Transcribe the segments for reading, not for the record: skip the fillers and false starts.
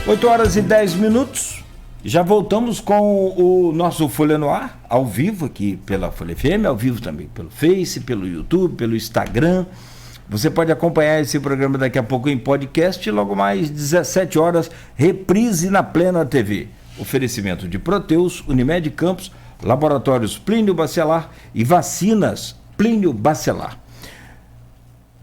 8h10. Já voltamos com o nosso Folha no Ar, ao vivo aqui pela Folha FM, ao vivo também pelo Face, pelo YouTube, pelo Instagram. Você pode acompanhar esse programa daqui a pouco em podcast e logo mais 17 horas, reprise na Plena TV. Oferecimento de Proteus, Unimed Campos, Laboratórios Plínio Bacelar e Vacinas Plínio Bacelar.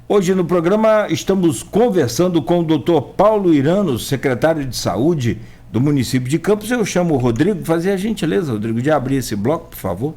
Hoje no programa estamos conversando com o Dr. Paulo Irano, secretário de Saúde do município de Campos. Eu chamo o Rodrigo, fazer a gentileza, Rodrigo, de abrir esse bloco, por favor.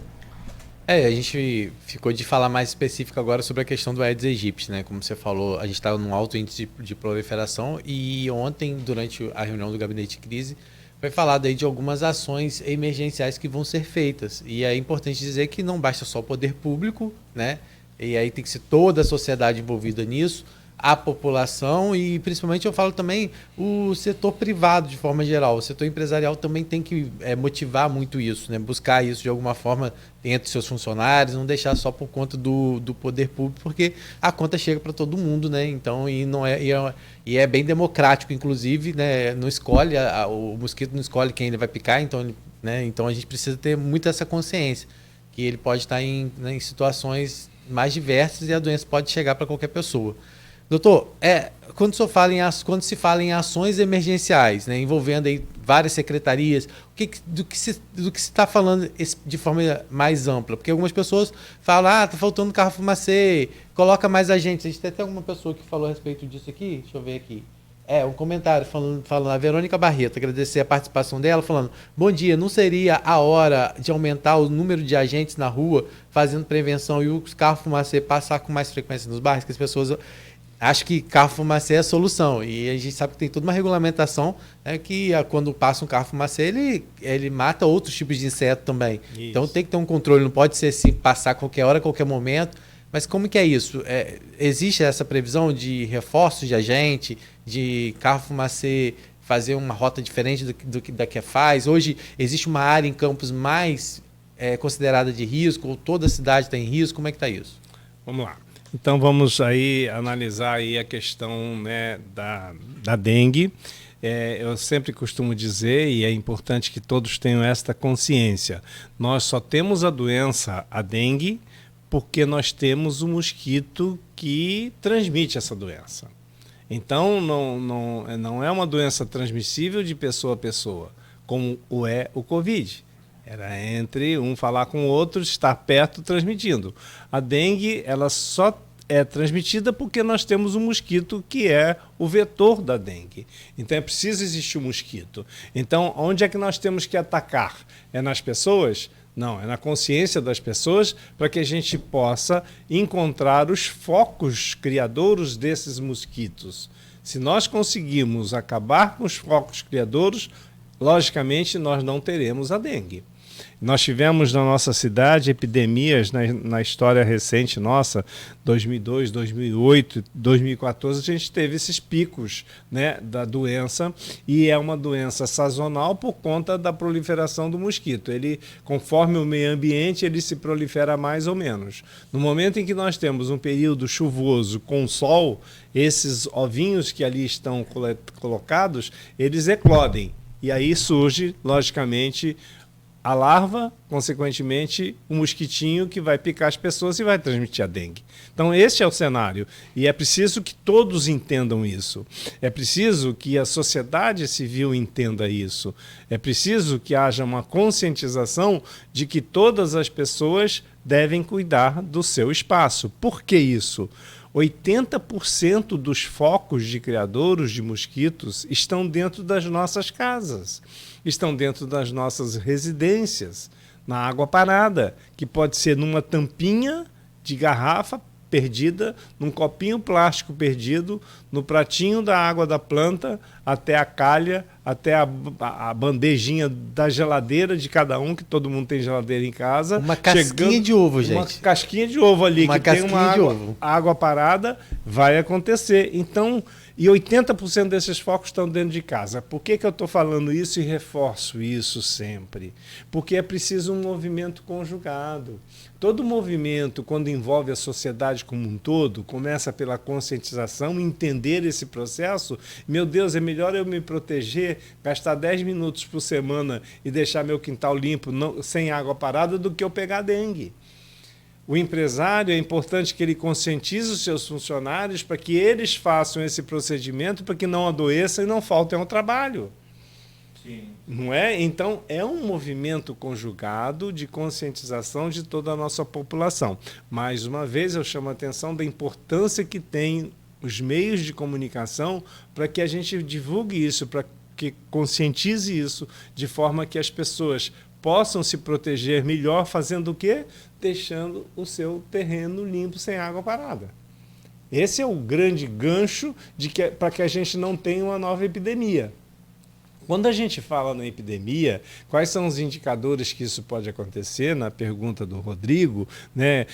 A gente ficou de falar mais específico agora sobre a questão do Aedes aegypti, né? Como você falou, a gente está num alto índice de proliferação e ontem, durante a reunião do Gabinete de Crise, foi falado aí de algumas ações emergenciais que vão ser feitas. E é importante dizer que não basta só o poder público, né? E aí tem que ser toda a sociedade envolvida nisso, a população e principalmente eu falo também o setor privado de forma geral. O setor empresarial também tem que motivar muito isso, né? Buscar isso de alguma forma entre seus funcionários, não deixar só por conta do poder público, porque a conta chega para todo mundo, né? Então, e é bem democrático, inclusive, né? Não escolhe, o mosquito não escolhe quem ele vai picar, então, né? Então a gente precisa ter muito essa consciência, que ele pode estar em situações mais diversas e a doença pode chegar para qualquer pessoa. Doutor, quando se fala em ações emergenciais, né, envolvendo aí várias secretarias, do que se está falando de forma mais ampla? Porque algumas pessoas falam, está faltando carro fumacê, coloca mais agentes. A gente tem até alguma pessoa que falou a respeito disso aqui? Deixa eu ver aqui. Um comentário falando a Verônica Barreto, agradecer a participação dela, falando: bom dia, não seria a hora de aumentar o número de agentes na rua, fazendo prevenção e os carros fumacê passar com mais frequência nos bairros, que as pessoas acham que carro fumacê é a solução. E a gente sabe que tem toda uma regulamentação, né, que quando passa um carro fumacê, ele mata outros tipos de inseto também. Isso. Então tem que ter um controle, não pode ser assim, passar a qualquer hora, a qualquer momento. Mas como que é isso? Existe essa previsão de reforços de agente, de carro fumacê fazer uma rota diferente do que faz? Hoje existe uma área em Campos mais considerada de risco, ou toda a cidade está em risco? Como é que está isso? Vamos lá. Então vamos aí analisar aí a questão, né, da dengue. Eu sempre costumo dizer, e é importante que todos tenham esta consciência, nós só temos a doença, a dengue, porque nós temos o mosquito que transmite essa doença. Então, não é uma doença transmissível de pessoa a pessoa, como é o Covid. Era entre um falar com o outro, estar perto transmitindo. A dengue, ela só é transmitida porque nós temos um mosquito que é o vetor da dengue. Então, é preciso existir um mosquito. Então, onde é que nós temos que atacar? É nas pessoas? Não, é na consciência das pessoas, para que a gente possa encontrar os focos criadouros desses mosquitos. Se nós conseguirmos acabar com os focos criadouros, logicamente nós não teremos a dengue. Nós tivemos na nossa cidade epidemias na história recente nossa, 2002, 2008, 2014, a gente teve esses picos, né, da doença, e é uma doença sazonal por conta da proliferação do mosquito. Ele, conforme o meio ambiente, ele se prolifera mais ou menos. No momento em que nós temos um período chuvoso com sol, esses ovinhos que ali estão colocados, eles eclodem. E aí surge, logicamente, a larva, consequentemente, o mosquitinho que vai picar as pessoas e vai transmitir a dengue. Então, esse é o cenário. E é preciso que todos entendam isso. É preciso que a sociedade civil entenda isso. É preciso que haja uma conscientização de que todas as pessoas devem cuidar do seu espaço. Por que isso? 80% dos focos de criadouros de mosquitos estão dentro das nossas casas, estão dentro das nossas residências, na água parada, que pode ser numa tampinha de garrafa perdida, num copinho plástico perdido, no pratinho da água da planta, até a calha, até a bandejinha da geladeira de cada um, que todo mundo tem geladeira em casa. Uma casquinha de ovo, gente. Uma casquinha de ovo ali, que tem uma água parada, vai acontecer. Então, E 80% desses focos estão dentro de casa. Por que eu estou falando isso e reforço isso sempre? Porque é preciso um movimento conjugado. Todo movimento, quando envolve a sociedade como um todo, começa pela conscientização, entender esse processo. Meu Deus, é melhor eu me proteger, gastar 10 minutos por semana e deixar meu quintal limpo, sem água parada, do que eu pegar dengue. O empresário, é importante que ele conscientize os seus funcionários para que eles façam esse procedimento para que não adoeçam e não faltem ao trabalho. Sim. Não é? Então, é um movimento conjugado de conscientização de toda a nossa população. Mais uma vez, eu chamo a atenção da importância que tem os meios de comunicação para que a gente divulgue isso, para que conscientize isso, de forma que as pessoas possam se proteger melhor, fazendo o quê? Deixando o seu terreno limpo, sem água parada. Esse é o grande gancho para que a gente não tenha uma nova epidemia. Quando a gente fala na epidemia, quais são os indicadores que isso pode acontecer? Na pergunta do Rodrigo, né?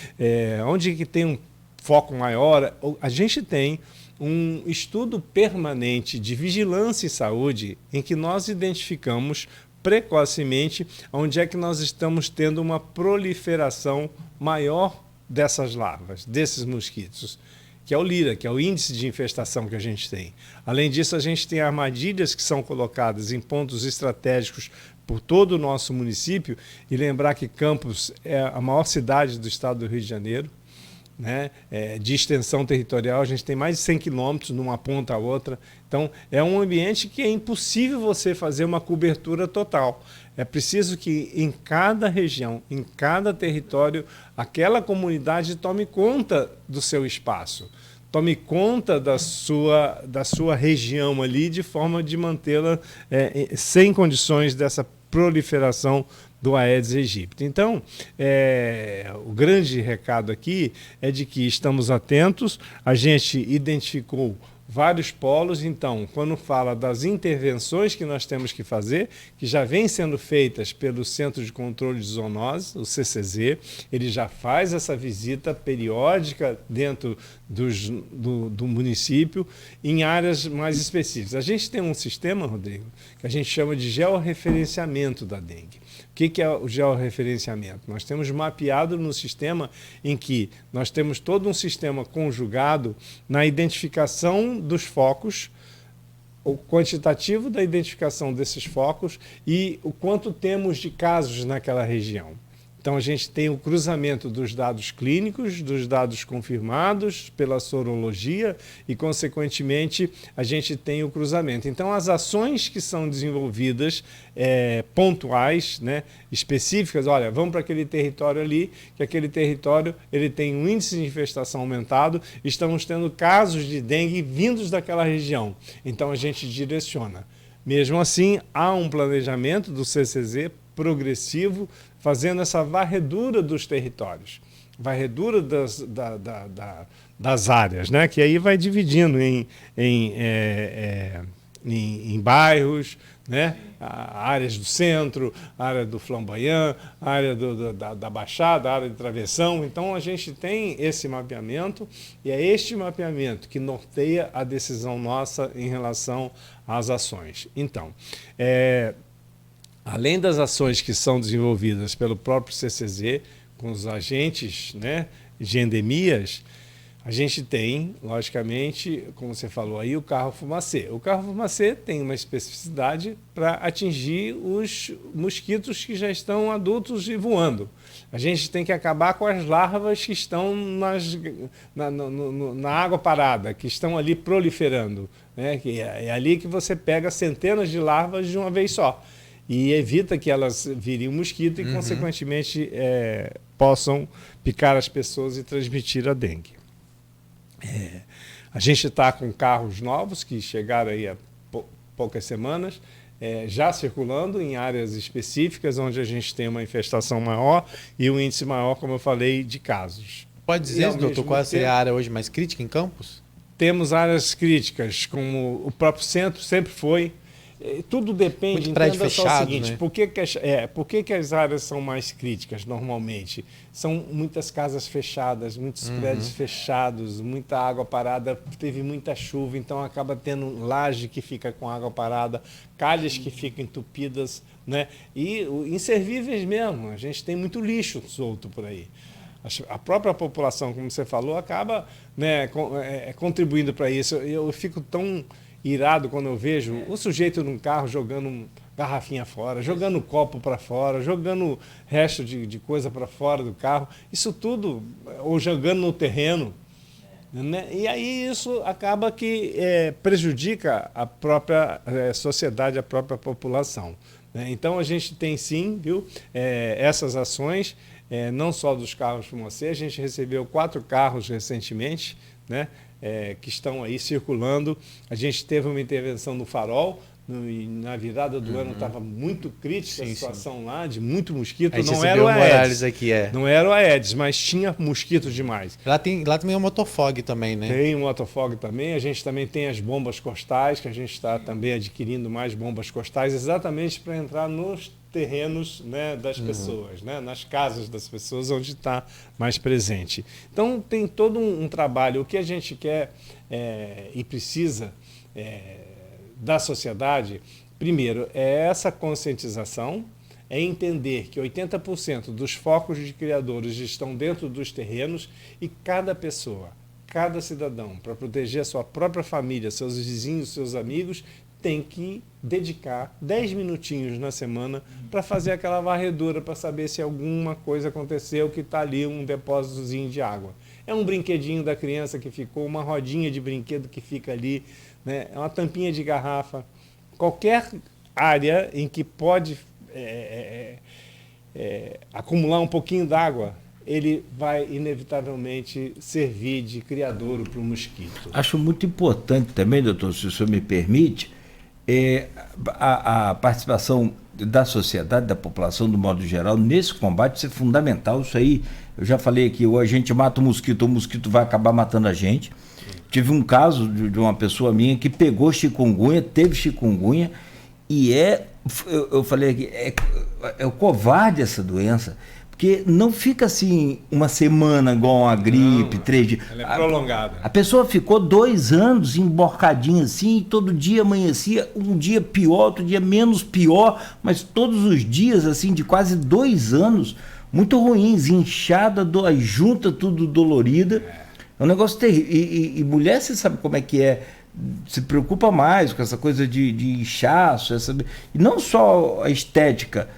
Onde que tem um foco maior? A gente tem um estudo permanente de vigilância em saúde em que nós identificamos precocemente onde é que nós estamos tendo uma proliferação maior dessas larvas, desses mosquitos, que é o LIRA, que é o índice de infestação que a gente tem. Além disso, a gente tem armadilhas que são colocadas em pontos estratégicos por todo o nosso município, e lembrar que Campos é a maior cidade do estado do Rio de Janeiro, né? De extensão territorial, a gente tem mais de 100 quilômetros numa ponta a outra. Então, é um ambiente que é impossível você fazer uma cobertura total. É preciso que em cada região, em cada território, aquela comunidade tome conta do seu espaço, tome conta da sua região ali, de forma de mantê-la sem condições dessa proliferação do Aedes aegypti. Então, o grande recado aqui é de que estamos atentos, a gente identificou vários polos. Então, quando fala das intervenções que nós temos que fazer, que já vêm sendo feitas pelo Centro de Controle de Zoonoses, o CCZ, ele já faz essa visita periódica dentro do município, em áreas mais específicas. A gente tem um sistema, Rodrigo, que a gente chama de georreferenciamento da dengue. O que é o georreferenciamento? Nós temos mapeado no sistema em que nós temos todo um sistema conjugado na identificação dos focos, o quantitativo da identificação desses focos e o quanto temos de casos naquela região. Então, a gente tem o cruzamento dos dados clínicos, dos dados confirmados pela sorologia e, consequentemente, a gente tem o cruzamento. Então, as ações que são desenvolvidas pontuais, né, específicas, olha, vamos para aquele território ali, que aquele território ele tem um índice de infestação aumentado, estamos tendo casos de dengue vindos daquela região. Então, a gente direciona. Mesmo assim, há um planejamento do CCZ progressivo, fazendo essa varredura dos territórios, varredura das áreas, né? Que aí vai dividindo em bairros, né? Áreas do centro, área do Flamboyant, área da Baixada, área de Travessão. Então, a gente tem esse mapeamento, e é este mapeamento que norteia a decisão nossa em relação às ações. Então, além das ações que são desenvolvidas pelo próprio CCZ, com os agentes, né, de endemias, a gente tem, logicamente, como você falou aí, o carro-fumacê. O carro-fumacê tem uma especificidade para atingir os mosquitos que já estão adultos e voando. A gente tem que acabar com as larvas que estão na água parada, que estão ali proliferando, né? Que é ali que você pega centenas de larvas de uma vez só. E evita que elas virem um mosquito e, consequentemente, possam picar as pessoas e transmitir a dengue. A gente está com carros novos que chegaram aí há poucas semanas, já circulando em áreas específicas onde a gente tem uma infestação maior e um índice maior, como eu falei, de casos. Pode dizer, doutor, qual seria a área hoje mais crítica em Campos? Temos áreas críticas, como o próprio centro sempre foi. tudo depende, muito prédio entenda só fechado, o seguinte, né? por que as áreas são mais críticas normalmente? São muitas casas fechadas, muitos prédios fechados, muita água parada, teve muita chuva, então acaba tendo laje que fica com água parada, calhas que ficam entupidas, né? E inservíveis mesmo, a gente tem muito lixo solto por aí. A própria população, como você falou, acaba, né, contribuindo para isso. Eu fico tão irado quando eu vejo o sujeito num carro jogando garrafinha fora, jogando copo para fora, jogando resto de coisa para fora do carro, isso tudo, ou jogando no terreno, né? E aí isso acaba que prejudica a própria sociedade, a própria população, né? Então a gente tem sim, viu, essas ações, não só dos carros Fumacê, a gente recebeu 4 carros recentemente, né? Que estão aí circulando. A gente teve uma intervenção no Farol, na virada do ano estava muito crítica a situação lá, de muito mosquito. Não era o Aedes aqui, não era o Aedes, mas tinha mosquito demais. Lá também é o Motofog também, né? Tem o Motofog também, a gente também tem as bombas costais, que a gente está também adquirindo mais bombas costais, exatamente para entrar nos terrenos, né, das pessoas, né, nas casas das pessoas, onde está mais presente. Então tem todo um trabalho. O que a gente quer e precisa da sociedade, primeiro, é essa conscientização, é entender que 80% dos focos de criadores estão dentro dos terrenos e cada pessoa, cada cidadão, para proteger a sua própria família, seus vizinhos, seus amigos, tem que dedicar 10 minutinhos na semana para fazer aquela varredura, para saber se alguma coisa aconteceu, que está ali um depósitozinho de água. É um brinquedinho da criança que ficou, uma rodinha de brinquedo que fica ali, né? É uma tampinha de garrafa. Qualquer área em que pode acumular um pouquinho d'água, ele vai inevitavelmente servir de criadouro para o mosquito. Acho muito importante também, doutor, se o senhor me permite, a participação da sociedade, da população, do modo geral, nesse combate. Isso é fundamental. Isso aí, eu já falei aqui, ou a gente mata o mosquito vai acabar matando a gente. Tive um caso de uma pessoa minha que pegou chikungunya, teve chikungunya, e eu falei aqui, é o covarde essa doença, porque não fica assim uma semana igual uma gripe, 3 dias. Ela é prolongada. A pessoa ficou 2 anos emborcadinha assim, e todo dia amanhecia, um dia pior, outro dia menos pior, mas todos os dias assim, de quase 2 anos, muito ruins, inchada, junta, tudo dolorida. É um negócio terrível. E mulher, você sabe como é que é, se preocupa mais com essa coisa de inchaço, e não só a estética,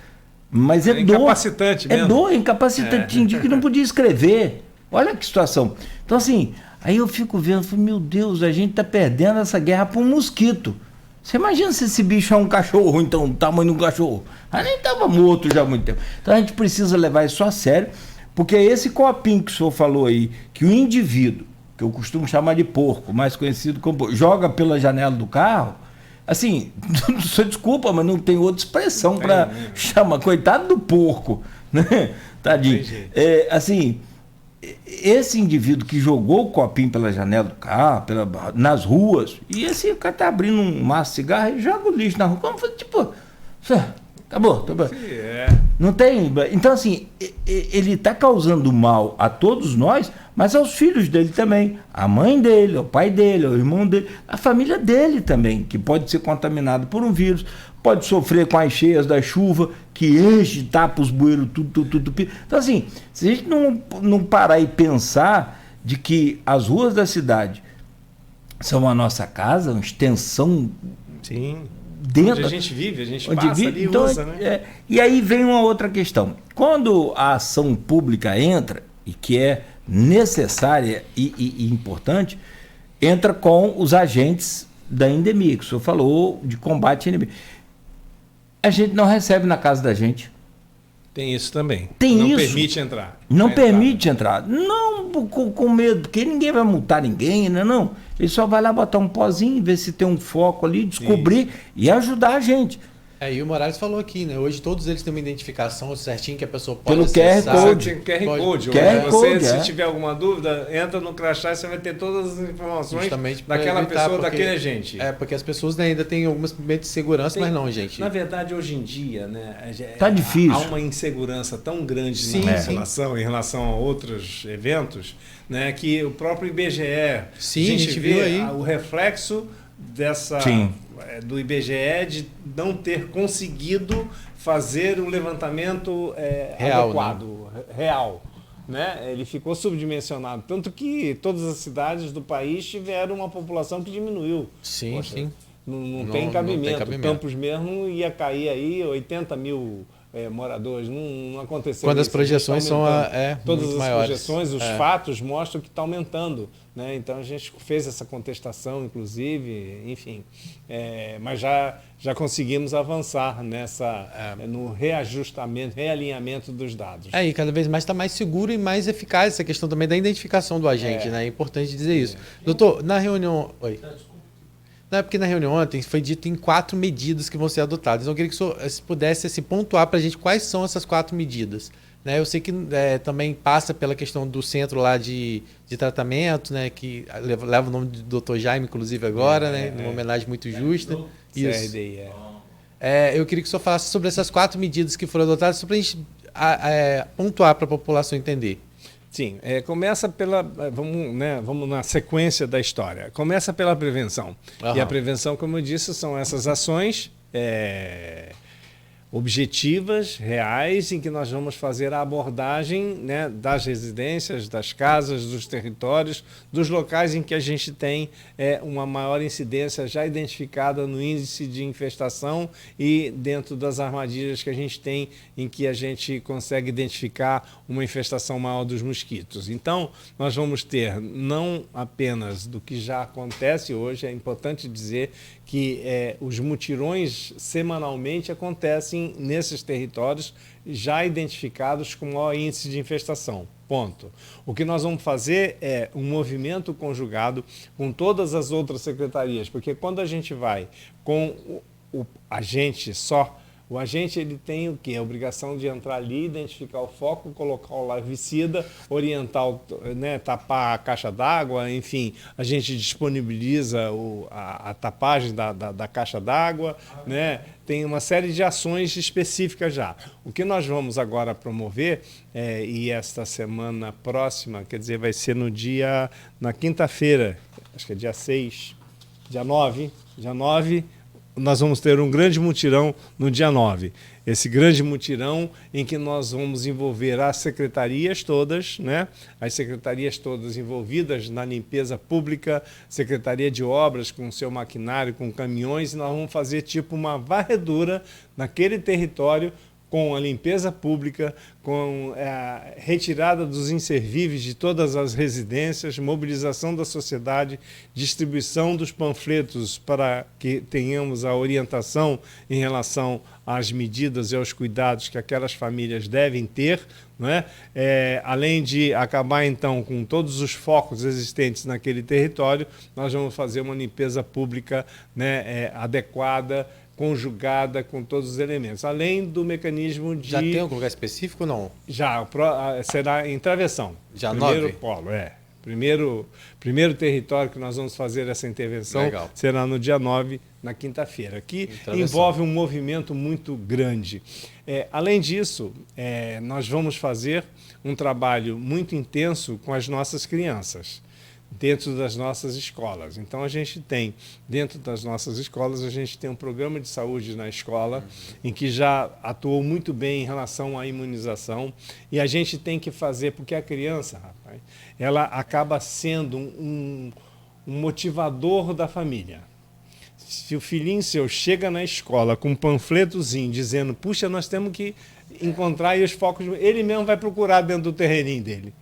mas é incapacitante dor. mesmo. É dor, incapacitante. Tinha dia que não podia escrever. Olha que situação. Então, assim, aí eu fico vendo, meu Deus, a gente está perdendo essa guerra para um mosquito. Você imagina se esse bicho é um cachorro, então, o tamanho de um cachorro. Aí nem estava morto já há muito tempo. Então a gente precisa levar isso a sério, porque esse copinho que o senhor falou aí, que o indivíduo, que eu costumo chamar de porco, mais conhecido como porco, joga pela janela do carro, assim, só desculpa, mas não tem outra expressão para chamar, coitado do porco, né? Tadinho. Assim, esse indivíduo que jogou o copinho pela janela do carro, nas ruas, e assim, o cara tá abrindo um maço de cigarro e joga o lixo na rua, como tipo, acabou, tá bom. Não tem. Então, assim, ele está causando mal a todos nós, mas aos filhos dele também. A mãe dele, o pai dele, o irmão dele, a família dele também, que pode ser contaminado por um vírus, pode sofrer com as cheias da chuva, que enche, tapa os bueiros, tudo. Então, assim, se a gente não parar e pensar de que as ruas da cidade são a nossa casa, uma extensão. Sim. Dentro, onde a gente vive, a gente passa ali e então, usa, né? E aí vem uma outra questão. Quando a ação pública entra, e que é necessária e importante, entra com os agentes da endemia, que o senhor falou, de combate à endemia. A gente não recebe na casa da gente. Tem isso também. Não permite entrar. Não permite entrar. Não com medo, porque ninguém vai multar ninguém, né? Não. Ele só vai lá botar um pozinho, ver se tem um foco ali, descobrir e ajudar a gente. E o Morales falou aqui, né? Hoje todos eles têm uma identificação certinho que a pessoa pode Pelo acessar. QR Code. QR Code. QR Code, Se tiver alguma dúvida, entra no crachá e você vai ter todas as informações Justamente pra daquela evitar, pessoa, porque- daquele agente. Porque as pessoas, né, ainda têm algumas medo de segurança, mas não, gente. Na verdade, hoje em dia, né, Tá difícil. há uma insegurança tão grande Sim, na sim. população em relação a outros eventos, né, que o próprio IBGE, Sim, a gente viu aí. o reflexo dessa Sim. do IBGE de não ter conseguido fazer um levantamento Real, adequado, real. Né? Ele ficou subdimensionado, tanto que todas as cidades do país tiveram uma população que diminuiu. Sim, Poxa, sim. Não tem cabimento. Campos mesmo ia cair aí 80 mil moradores. Não aconteceu. Quando as isso. projeções Tá são aumentando. Todas muito as maiores. projeções, os fatos mostram que está aumentando. Né? Então a gente fez essa contestação, inclusive, enfim. Mas já conseguimos avançar no reajustamento, realinhamento dos dados. E cada vez mais está mais seguro e mais eficaz essa questão também da identificação do agente, né? É importante dizer isso. Doutor, na reunião. Oi. Não, é porque na reunião ontem foi dito em 4 medidas que vão ser adotadas. Então eu queria que o senhor se pudesse assim, pontuar para a gente quais são essas 4 medidas. Né? Eu sei que também passa pela questão do centro lá de tratamento, né? Que leva o nome do Dr. Jaime, inclusive, agora, né? Uma homenagem muito justa. Isso. CRDI, eu queria que o senhor falasse sobre essas 4 medidas que foram adotadas, só para a gente pontuar para a população entender. Sim, começa pela. Vamos na sequência da história. Começa pela prevenção. Aham. E a prevenção, como eu disse, são essas ações objetivas, reais, em que nós vamos fazer a abordagem, né, das residências, das casas, dos territórios, dos locais em que a gente tem uma maior incidência já identificada no índice de infestação e dentro das armadilhas que a gente tem em que a gente consegue identificar uma infestação maior dos mosquitos. Então, nós vamos ter não apenas do que já acontece hoje, é importante dizer que os mutirões semanalmente acontecem nesses territórios já identificados com maior índice de infestação. Ponto. O que nós vamos fazer é um movimento conjugado com todas as outras secretarias, porque quando a gente vai com o agente só, o agente ele tem o quê? A obrigação de entrar ali, identificar o foco, colocar o larvicida, orientar, tapar a caixa d'água, enfim, a gente disponibiliza a tapagem da caixa d'água, né? Tem uma série de ações específicas já. O que nós vamos agora promover, e esta semana próxima, quer dizer, vai ser na quinta-feira, acho que é dia 6, dia 9, nós vamos ter um grande mutirão no dia 9. Esse grande mutirão em que nós vamos envolver as secretarias todas, né? As secretarias todas envolvidas na limpeza pública, Secretaria de Obras com seu maquinário, com caminhões, e nós vamos fazer tipo uma varredura naquele território com a limpeza pública, com a retirada dos inservíveis de todas as residências, mobilização da sociedade, distribuição dos panfletos para que tenhamos a orientação em relação às medidas e aos cuidados que aquelas famílias devem ter, não é? Além de acabar, então, com todos os focos existentes naquele território, nós vamos fazer uma limpeza pública, né, adequada, conjugada com todos os elementos, além do mecanismo de... Já tem algum lugar específico ou não? Já, será em Travessão. Já primeiro 9? polo, Primeiro território que nós vamos fazer essa intervenção. Legal. Será no dia 9, na quinta-feira, que envolve um movimento muito grande. Além disso, nós vamos fazer um trabalho muito intenso com as nossas crianças, dentro das nossas escolas. Então, dentro das nossas escolas, a gente tem um programa de saúde na escola, em que já atuou muito bem em relação à imunização, e a gente tem que fazer, porque a criança, rapaz, ela acaba sendo um motivador da família. Se o filhinho seu chega na escola com um panfletozinho dizendo, puxa, nós temos que encontrar aí os focos, ele mesmo vai procurar dentro do terreninho dele.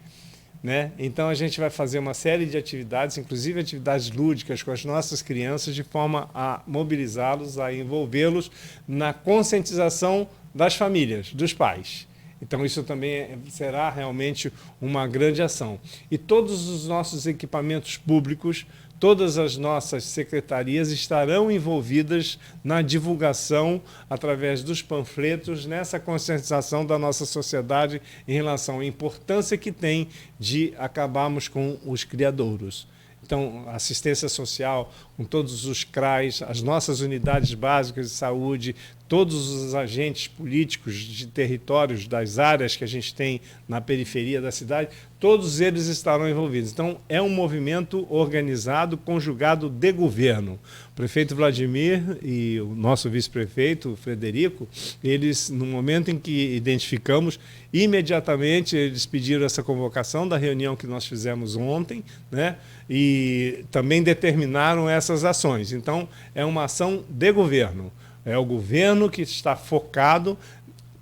Né? Então a gente vai fazer uma série de atividades, inclusive atividades lúdicas com as nossas crianças, de forma a mobilizá-los, a envolvê-los na conscientização das famílias, dos pais. Então isso também será realmente uma grande ação. E todos os nossos equipamentos públicos, todas as nossas secretarias estarão envolvidas na divulgação, através dos panfletos, nessa conscientização da nossa sociedade em relação à importância que tem de acabarmos com os criadouros. Então, assistência social, com todos os CRAs, as nossas unidades básicas de saúde, todos os agentes políticos de territórios, das áreas que a gente tem na periferia da cidade, todos eles estarão envolvidos. Então, é um movimento organizado, conjugado de governo. O prefeito Vladimir e o nosso vice-prefeito, Frederico, eles, no momento em que identificamos, imediatamente eles pediram essa convocação da reunião que nós fizemos ontem, né? E também determinaram essas ações. Então, é uma ação de governo. É o governo que está focado,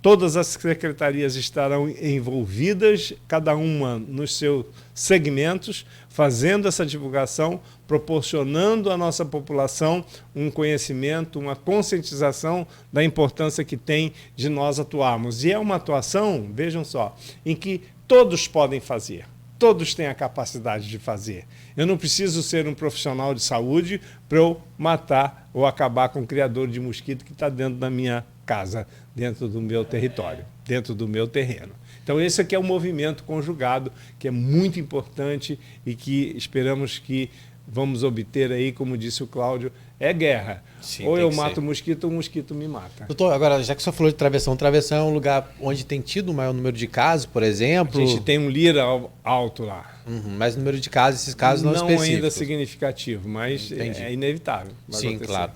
todas as secretarias estarão envolvidas, cada uma nos seus segmentos, fazendo essa divulgação, proporcionando à nossa população um conhecimento, uma conscientização da importância que tem de nós atuarmos. E é uma atuação, vejam só, em que todos podem fazer. Todos têm a capacidade de fazer. Eu não preciso ser um profissional de saúde para eu matar ou acabar com o criador de mosquito que está dentro da minha casa, dentro do meu território, dentro do meu terreno. Então, esse aqui é um movimento conjugado que é muito importante e que esperamos que vamos obter aí, como disse o Cláudio, é guerra. Sim, ou eu mato o mosquito ou o mosquito me mata. Doutor, agora, já que o senhor falou de travessão, travessão é um lugar onde tem tido o maior número de casos, por exemplo? A gente tem um lira alto lá. Mas o número de casos, esses casos não específicos. Não ainda significativo, mas é inevitável. Sim, acontecer. claro.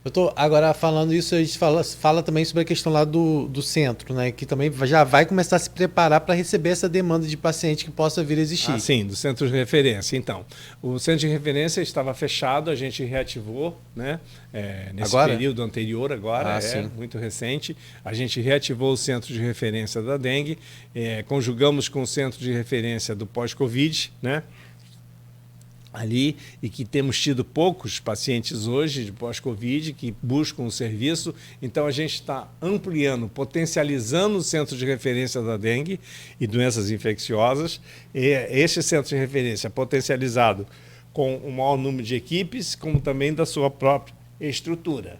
Doutor, agora falando isso, a gente fala também sobre a questão lá do centro, né? Que também já vai começar a se preparar para receber essa demanda de paciente que possa vir a existir. Ah, sim, do centro de referência. Então, o centro de referência estava fechado, a gente reativou, né? Nesse período anterior, agora, sim. Muito recente. A gente reativou o centro de referência da dengue, conjugamos com o centro de referência do pós-Covid, né? Ali, e que temos tido poucos pacientes hoje de pós-Covid que buscam o serviço. Então, a gente está ampliando, potencializando o centro de referência da dengue e doenças infecciosas. Este centro de referência potencializado com o maior número de equipes, como também da sua própria estrutura.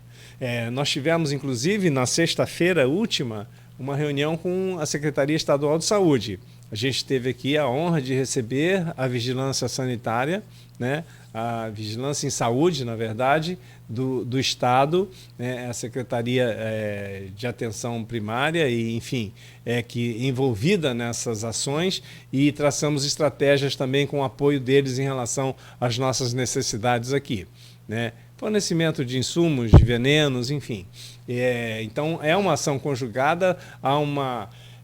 Nós tivemos, inclusive, na sexta-feira última, uma reunião com a Secretaria Estadual de Saúde. A gente teve aqui a honra de receber a vigilância sanitária, né? A vigilância em saúde, na verdade, do Estado, né? A Secretaria de Atenção Primária e, enfim, que envolvida nessas ações, e traçamos estratégias também com o apoio deles em relação às nossas necessidades aqui, né? Fornecimento de insumos, de venenos, enfim. Então, é uma ação conjugada,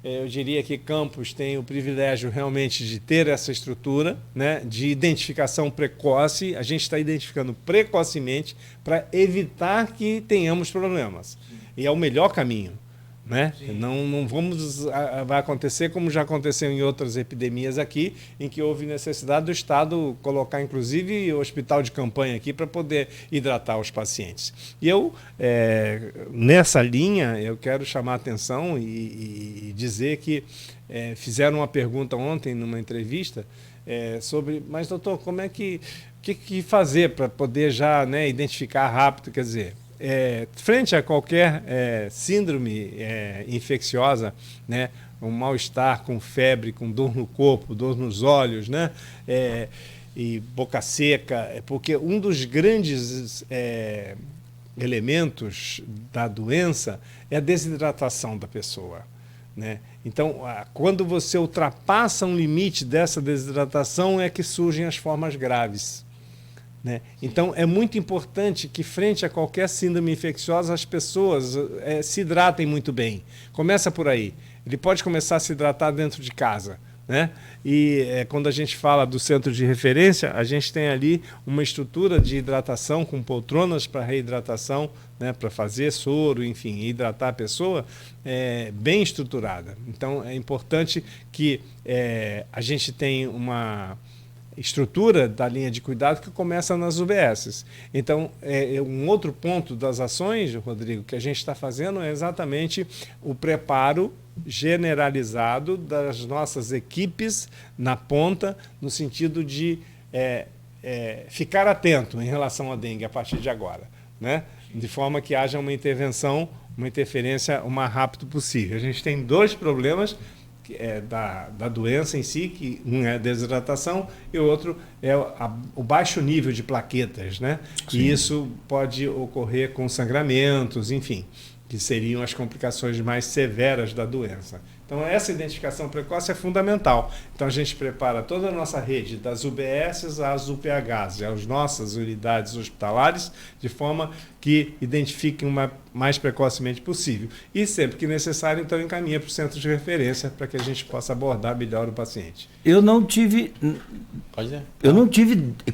eu diria que Campos tem o privilégio realmente de ter essa estrutura, né, de identificação precoce. A gente está identificando precocemente para evitar que tenhamos problemas. E é o melhor caminho. Né? Não vai acontecer como já aconteceu em outras epidemias aqui, em que houve necessidade do Estado colocar, inclusive, o hospital de campanha aqui para poder hidratar os pacientes. E eu, nessa linha, eu quero chamar a atenção e dizer que fizeram uma pergunta ontem numa entrevista sobre, mas doutor, como é que fazer para poder já, né, identificar rápido, quer dizer... frente a qualquer síndrome infecciosa, né, um mal-estar com febre, com dor no corpo, dor nos olhos, né, e boca seca, porque um dos grandes elementos da doença é a desidratação da pessoa, né? Então, quando você ultrapassa um limite dessa desidratação é que surgem as formas graves. Né? Então, é muito importante que, frente a qualquer síndrome infecciosa, as pessoas se hidratem muito bem. Começa por aí. Ele pode começar a se hidratar dentro de casa. Né? E quando a gente fala do centro de referência, a gente tem ali uma estrutura de hidratação com poltronas para reidratação, né? Para fazer soro, enfim, hidratar a pessoa, bem estruturada. Então, é importante que a gente tenha uma estrutura da linha de cuidado que começa nas UBSs. Então, um outro ponto das ações, Rodrigo, que a gente está fazendo é exatamente o preparo generalizado das nossas equipes na ponta, no sentido de ficar atento em relação à dengue a partir de agora, né? De forma que haja uma intervenção, uma interferência o mais rápido possível. A gente tem 2 problemas da doença em si, que um é a desidratação e o outro é o baixo nível de plaquetas, né? Sim. E isso pode ocorrer com sangramentos, enfim, que seriam as complicações mais severas da doença. Então, essa identificação precoce é fundamental. Então, a gente prepara toda a nossa rede, das UBSs às UPHs, às nossas unidades hospitalares, de forma que identifiquem o mais precocemente possível. E, sempre que necessário, então, encaminha para o centro de referência para que a gente possa abordar melhor o paciente. Eu não tive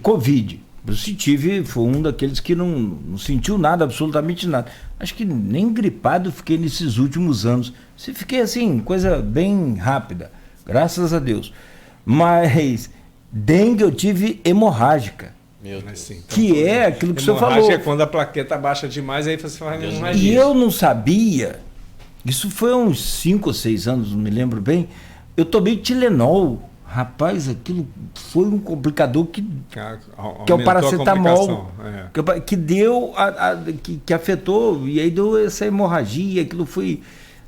Covid. Se tive, foi um daqueles que não sentiu nada, absolutamente nada. Acho que nem gripado fiquei nesses últimos anos. Se fiquei assim, coisa bem rápida, graças a Deus. Mas dengue eu tive hemorrágica. Meu Deus. Sim, então, que é aquilo que o senhor falou. É quando a plaqueta baixa demais, aí você faz hemorragia. E eu não sabia, isso foi há uns 5 ou 6 anos, não me lembro bem, eu tomei Tilenol. Rapaz, aquilo foi um complicador que é o paracetamol, que deu, que afetou, e aí deu essa hemorragia, aquilo foi,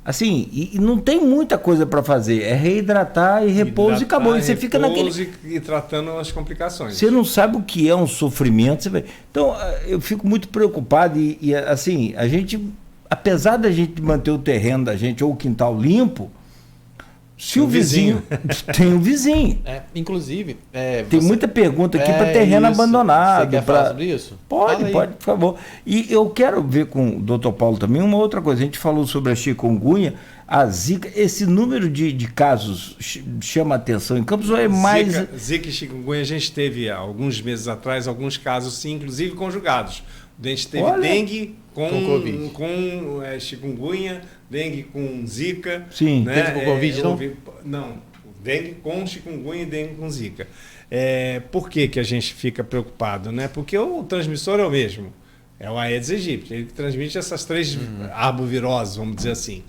assim, e não tem muita coisa para fazer, é reidratar e repouso e acabou, e você fica naquele... E tratando as complicações. Você não sabe o que é um sofrimento, então eu fico muito preocupado e assim, a gente, apesar da gente manter o terreno da gente ou o quintal limpo, se o vizinho tem um vizinho. Inclusive... tem muita pergunta aqui para terreno abandonado. Você quer falar sobre isso? Pode, por favor. E eu quero ver com o doutor Paulo também uma outra coisa. A gente falou sobre a chikungunya, a zika. Esse número de casos chama atenção em Campos ou é mais... Zika e chikungunya, a gente teve, alguns meses atrás, alguns casos, sim, inclusive conjugados. A gente teve dengue com chikungunya, dengue com zika. Sim. Né? Dengue com Covid, não? Não, dengue com chikungunya e dengue com zika. Por que a gente fica preocupado? Né? Porque o transmissor é o mesmo. É o Aedes aegypti. Ele transmite essas 3 arboviroses, vamos dizer assim.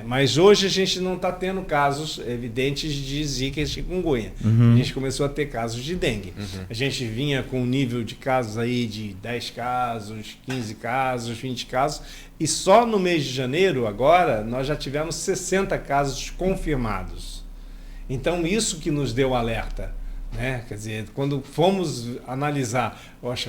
Mas hoje a gente não está tendo casos evidentes de zika e chikungunya. A gente começou a ter casos de dengue. A gente vinha com um nível de casos aí de 10 casos, 15 casos, 20 casos. E só no mês de janeiro, agora, nós já tivemos 60 casos confirmados. Então, isso que nos deu alerta. Né? Quer dizer, quando fomos analisar,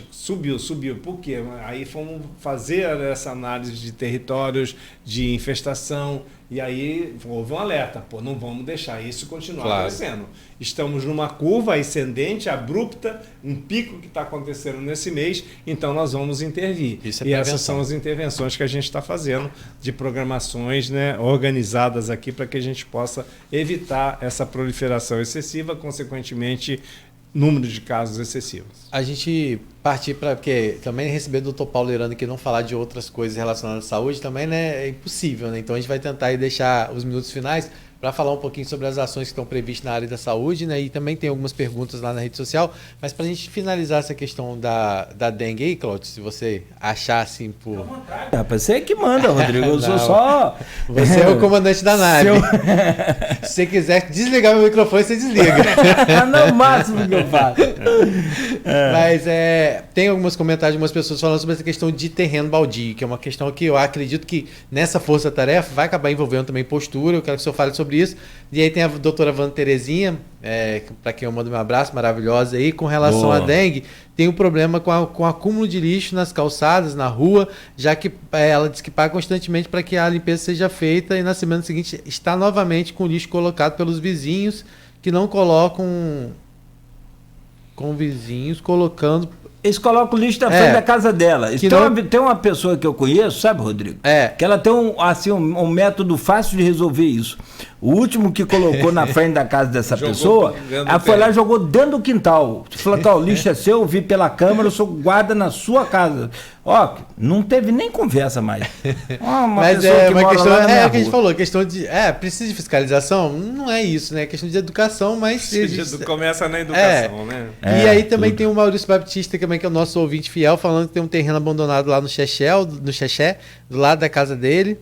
subiu, por quê? Aí fomos fazer essa análise de territórios, de infestação, e aí houve um alerta, não vamos deixar isso continuar crescendo. Estamos numa curva ascendente, abrupta, um pico que está acontecendo nesse mês, então nós vamos intervir. E essas são as intervenções que a gente está fazendo, de programações, né, organizadas aqui para que a gente possa evitar essa proliferação excessiva, consequentemente, número de casos excessivos. A gente partir para... Porque também receber do Dr. Paulo Irano aqui não falar de outras coisas relacionadas à saúde também, né, é impossível, né? Então a gente vai tentar aí deixar os minutos finais para falar um pouquinho sobre as ações que estão previstas na área da saúde, né? E também tem algumas perguntas lá na rede social. Mas para a gente finalizar essa questão da dengue aí, Cláudio, se você achar assim por... Rapaz, você é que manda, Rodrigo. Eu sou só... Você é o comandante da nave. Se você quiser desligar meu microfone, você desliga. Não, o máximo que eu faço. Mas tem alguns comentários de algumas pessoas falando sobre essa questão de terreno baldio, que é uma questão que eu acredito que nessa força-tarefa vai acabar envolvendo também postura. Eu quero que o senhor fale sobre isso. E aí tem a doutora Wanda Terezinha, para quem eu mando meu abraço, maravilhosa aí, com relação à dengue, tem um problema com o acúmulo de lixo nas calçadas, na rua, já que ela diz que paga constantemente para que a limpeza seja feita e na semana seguinte está novamente com o lixo colocado pelos vizinhos, que não colocam, com vizinhos colocando... Eles colocam o lixo na frente da casa dela. Tem uma pessoa que eu conheço, sabe, Rodrigo? Que ela tem um método fácil de resolver isso. O último que colocou na frente da casa dessa pessoa, ela foi lá e jogou dentro do quintal. Falou que o lixo é seu, eu vi pela câmera, eu sou guarda na sua casa. Não teve nem conversa mais. Mas é uma questão, o que a gente falou, questão de, precisa de fiscalização? Não é isso, né? É questão de educação, mas... Começa na educação, né? E aí também tem o Maurício Baptista, também, que é o nosso ouvinte fiel, falando que tem um terreno abandonado lá no Xexé, do lado da casa dele,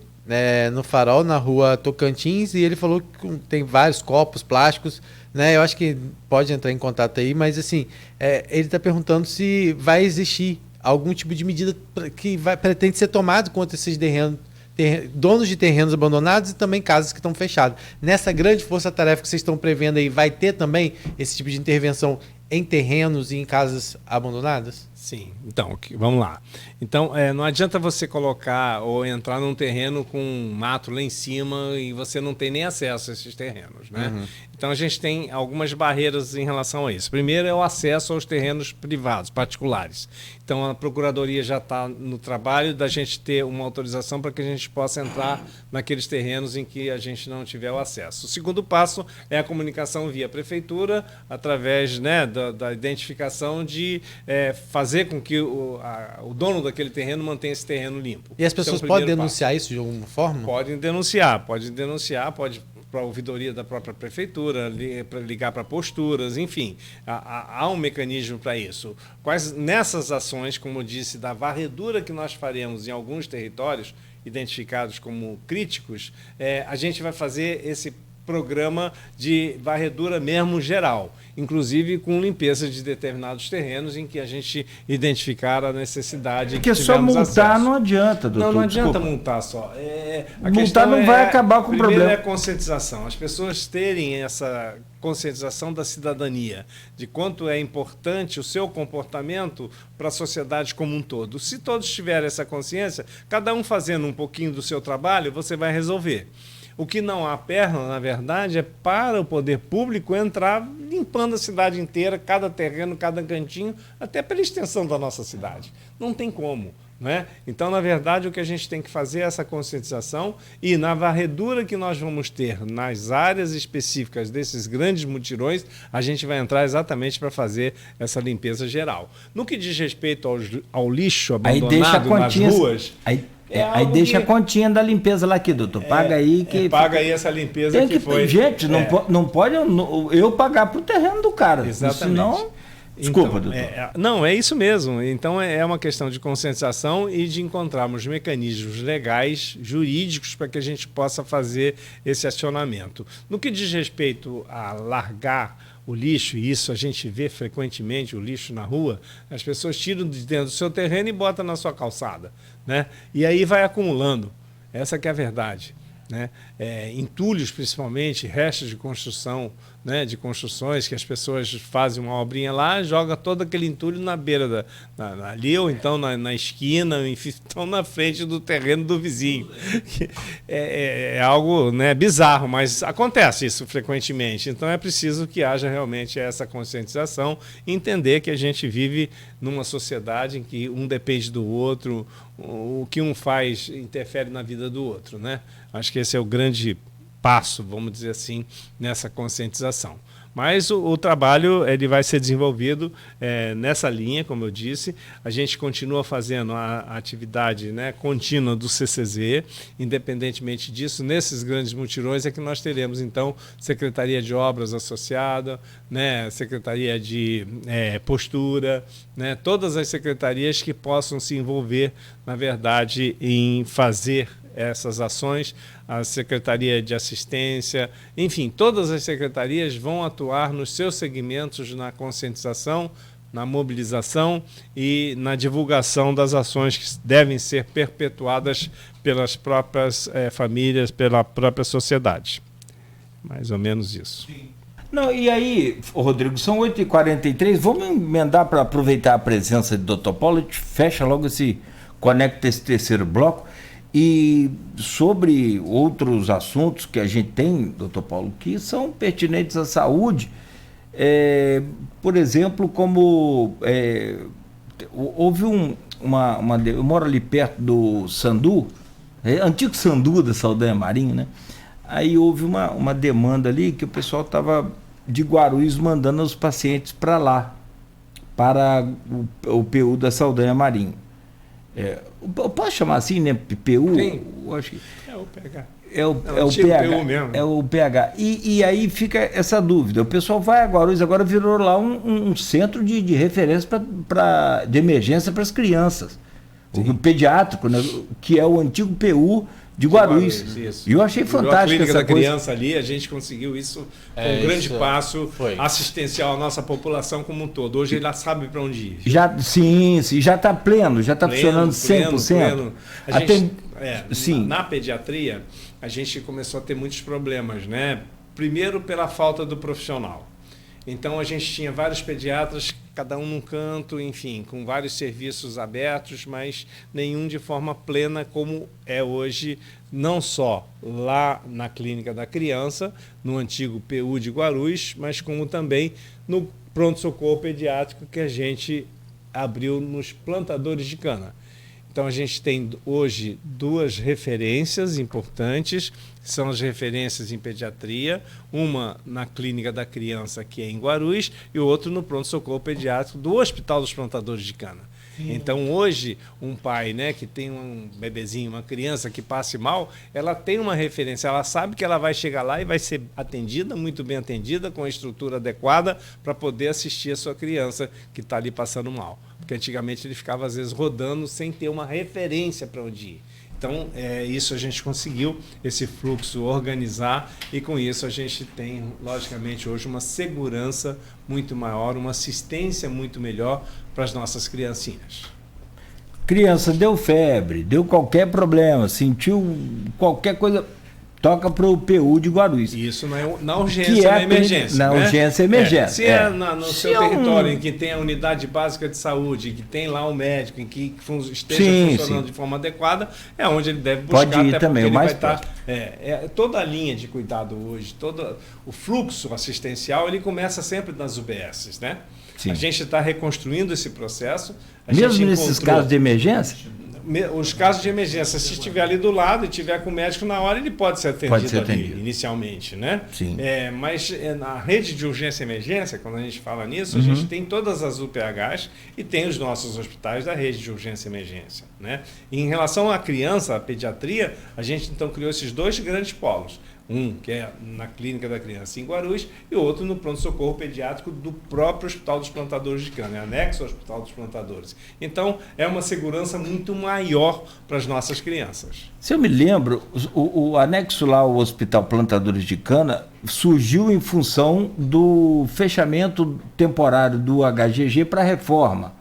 no Farol, na rua Tocantins, e ele falou que tem vários copos plásticos né? Eu acho que pode entrar em contato aí, mas assim, ele está perguntando se vai existir algum tipo de medida que pretende ser tomado contra esses donos de terrenos abandonados e também casas que estão fechadas. Nessa grande força-tarefa que vocês estão prevendo aí, vai ter também esse tipo de intervenção em terrenos e em casas abandonadas? Sim, então, vamos lá. Então, não adianta você colocar ou entrar num terreno com um mato lá em cima e você não tem nem acesso a esses terrenos, né? Uhum. Então, a gente tem algumas barreiras em relação a isso. Primeiro é o acesso aos terrenos privados, particulares. Então, a Procuradoria já está no trabalho da gente ter uma autorização para que a gente possa entrar naqueles terrenos em que a gente não tiver o acesso. O segundo passo é a comunicação via Prefeitura, através, né, da identificação de fazer com que o dono daquele terreno mantenha esse terreno limpo. E as pessoas podem denunciar isso de alguma forma? Podem denunciar, pode para a ouvidoria da própria prefeitura, ligar para posturas, enfim, há um mecanismo para isso. Nessas ações, como eu disse, da varredura que nós faremos em alguns territórios identificados como críticos, a gente vai fazer esse programa de varredura mesmo geral, inclusive com limpeza de determinados terrenos em que a gente identificar a necessidade. Porque só multar acesso. Não adianta, doutor. Não adianta multar só. Multar não vai acabar com o problema. Primeiro é a conscientização. As pessoas terem essa conscientização da cidadania, de quanto é importante o seu comportamento para a sociedade como um todo. Se todos tiverem essa consciência, cada um fazendo um pouquinho do seu trabalho, você vai resolver. O que não há perna, na verdade, é para o poder público entrar limpando a cidade inteira, cada terreno, cada cantinho, até pela extensão da nossa cidade. Não tem como. Né? Então, na verdade, o que a gente tem que fazer é essa conscientização e na varredura que nós vamos ter nas áreas específicas desses grandes mutirões, a gente vai entrar exatamente para fazer essa limpeza geral. No que diz respeito ao lixo abandonado nas ruas... Aí deixa a continha da limpeza lá aqui, doutor. Paga aí que... paga aí essa limpeza que foi... Gente, não pode eu pagar pro terreno do cara. Exatamente. Senão... Desculpa, doutor. Não, é isso mesmo. Então é uma questão de conscientização e de encontrarmos mecanismos legais, jurídicos, para que a gente possa fazer esse acionamento. No que diz respeito a largar o lixo, e isso a gente vê frequentemente, o lixo na rua, as pessoas tiram de dentro do seu terreno e botam na sua calçada, né? E aí vai acumulando. Essa que é a verdade. Né? Entulhos, principalmente, restos de construção, né? De construções que as pessoas fazem uma obrinha lá, joga todo aquele entulho na beira ali, ou então na esquina, enfim, estão na frente do terreno do vizinho. É algo, né, bizarro, mas acontece isso frequentemente. Então é preciso que haja realmente essa conscientização e entender que a gente vive numa sociedade em que um depende do outro, o que um faz interfere na vida do outro, né? Acho que esse é o grande passo, vamos dizer assim, nessa conscientização. Mas o trabalho ele vai ser desenvolvido nessa linha, como eu disse. A gente continua fazendo a atividade, né, contínua do CCZ. Independentemente disso, nesses grandes mutirões é que nós teremos, então, Secretaria de Obras associada, né, Secretaria de Postura, né, todas as secretarias que possam se envolver, na verdade, em fazer essas ações, a Secretaria de Assistência, enfim, todas as secretarias vão atuar nos seus segmentos na conscientização, na mobilização e na divulgação das ações que devem ser perpetuadas pelas próprias famílias, pela própria sociedade. Mais ou menos isso. Não, e aí, Rodrigo, são 8h43, vamos emendar para aproveitar a presença do Dr. Paulo, a gente fecha logo conecta esse terceiro bloco. E sobre outros assuntos que a gente tem, doutor Paulo, que são pertinentes à saúde, por exemplo, como houve eu moro ali perto do Sandu, antigo Sandu da Saldanha Marinho, né? Aí houve uma demanda ali que o pessoal estava de Guarulhos mandando os pacientes para lá, para o PU da Saldanha Marinho. Posso chamar assim, né? PU? Sim. Acho que é o PH. É o PH. PU mesmo. É o PH. E aí fica essa dúvida. O pessoal vai a Guarulhos, agora virou lá um centro de referência de emergência para as crianças. Sim. O pediátrico, né? Que é o antigo PU De Guarulhos. Isso. E eu achei fantástico a clínica essa da coisa. criança ali, a gente conseguiu isso com um grande passo assistencial à nossa população como um todo. Hoje ele já sabe para onde ir. Sim, já está pleno, já está funcionando 100%. Pleno. Sim. Na pediatria, a gente começou a ter muitos problemas, né? Primeiro pela falta do profissional. Então a gente tinha vários pediatras, cada um num canto, enfim, com vários serviços abertos, mas nenhum de forma plena como é hoje, não só lá na Clínica da Criança, no antigo PU de Guarulhos, mas como também no pronto-socorro pediátrico que a gente abriu nos plantadores de cana. Então, a gente tem hoje 2 referências importantes, são as referências em pediatria, uma na Clínica da Criança, que é em Guarulhos, e o outro no pronto-socorro pediátrico do Hospital dos Plantadores de Cana. Então, hoje, um pai, né, que tem um bebezinho, uma criança que passe mal, ela tem uma referência, ela sabe que ela vai chegar lá e vai ser atendida, muito bem atendida, com a estrutura adequada para poder assistir a sua criança que está ali passando mal. Porque antigamente ele ficava, às vezes, rodando sem ter uma referência para onde ir. Então, isso a gente conseguiu, esse fluxo organizar, e com isso a gente tem, logicamente, hoje uma segurança muito maior, uma assistência muito melhor para as nossas criancinhas. Criança deu febre, deu qualquer problema, sentiu qualquer coisa, toca para o PU de Guarulhos. Isso na urgência, na emergência. Na urgência e emergência. Se no seu território em que tem a unidade básica de saúde, que tem lá um médico, em que esteja funcionando de forma adequada, é onde ele deve buscar. Pode ir até também, o mais próximo. Toda a linha de cuidado hoje, todo o fluxo assistencial, ele começa sempre nas UBSs, né? Sim. A gente está reconstruindo esse processo. Mesmo nesses casos de emergência? Os casos de emergência, se estiver ali do lado e estiver com o médico na hora, ele pode ser atendido ali, inicialmente, né? Sim. Mas na rede de urgência e emergência, quando a gente fala nisso, a gente tem todas as UPHs e tem os nossos hospitais da rede de urgência e emergência, né? E em relação à criança, à pediatria, a gente então criou esses 2 grandes polos. Um que é na Clínica da Criança em Guarulhos e o outro no pronto-socorro pediátrico do próprio Hospital dos Plantadores de Cana, anexo ao Hospital dos Plantadores. Então, é uma segurança muito maior para as nossas crianças. Se eu me lembro, o anexo lá ao Hospital Plantadores de Cana surgiu em função do fechamento temporário do HGG para reforma.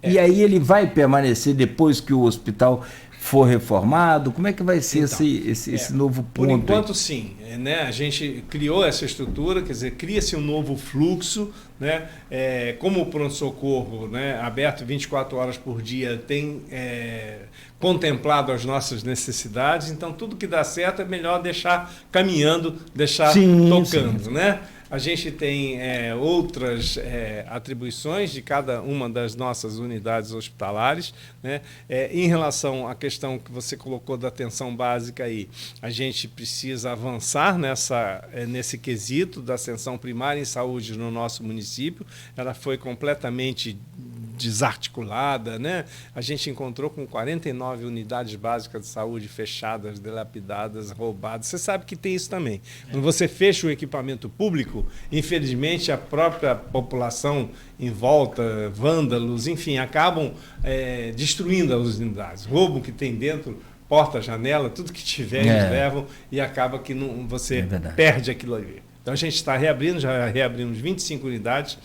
E aí ele vai permanecer depois que o hospital for reformado? Como é que vai ser esse novo ponto? Por enquanto, sim. Né? A gente criou essa estrutura, quer dizer, cria-se um novo fluxo, né? Como o pronto-socorro, né, aberto 24 horas por dia, tem contemplado as nossas necessidades, então tudo que dá certo é melhor deixar caminhando, deixar tocando, sim. Né? A gente tem outras atribuições de cada uma das nossas unidades hospitalares, né? Em relação à questão que você colocou da atenção básica aí, a gente precisa avançar nesse quesito da atenção primária em saúde no nosso município. Ela foi completamente desarticulada, né? A gente encontrou com 49 unidades básicas de saúde fechadas, dilapidadas, roubadas. Você sabe que tem isso também. Quando você fecha o equipamento público, infelizmente a própria população em volta, vândalos, enfim, acabam destruindo as unidades. Roubam o que tem dentro, porta, janela, tudo que tiver eles levam e acaba que você perde aquilo ali. Então a gente está reabrindo, já reabrimos 25 unidades.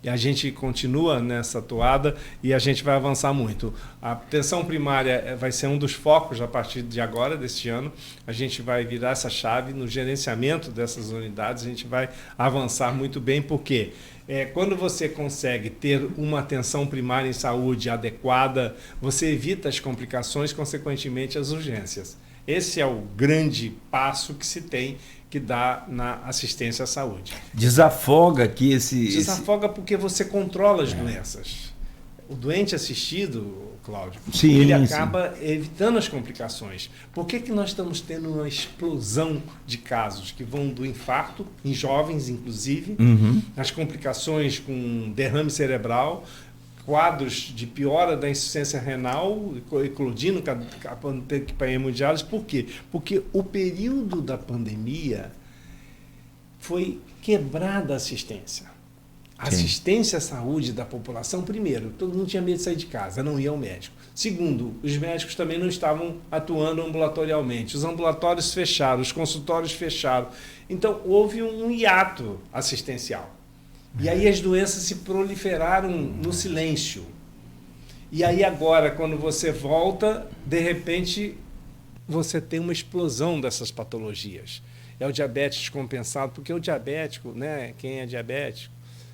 E a gente continua nessa toada e a gente vai avançar muito. A atenção primária vai ser um dos focos a partir de agora, deste ano. A gente vai virar essa chave no gerenciamento dessas unidades. A gente vai avançar muito bem, porque quando você consegue ter uma atenção primária em saúde adequada, você evita as complicações, consequentemente as urgências. Esse é o grande passo que se tem que dá na assistência à saúde. Desafoga que Desafoga porque você controla as doenças. O doente assistido, Cláudio, sim, ele acaba evitando as complicações. Por que nós estamos tendo uma explosão de casos que vão do infarto, em jovens inclusive, as complicações com derrame cerebral, quadros de piora da insuficiência renal, eclodindo para hemodiálise. Por quê? Porque o período da pandemia foi quebrada a assistência. A assistência à saúde da população, primeiro, todo mundo tinha medo de sair de casa, não ia ao médico. Segundo, os médicos também não estavam atuando ambulatorialmente. Os ambulatórios fecharam, os consultórios fecharam. Então, houve um hiato assistencial. E aí as doenças se proliferaram no silêncio. E aí agora, quando você volta, de repente, você tem uma explosão dessas patologias. É o diabetes descompensado, porque o diabético, né, quem é diabético,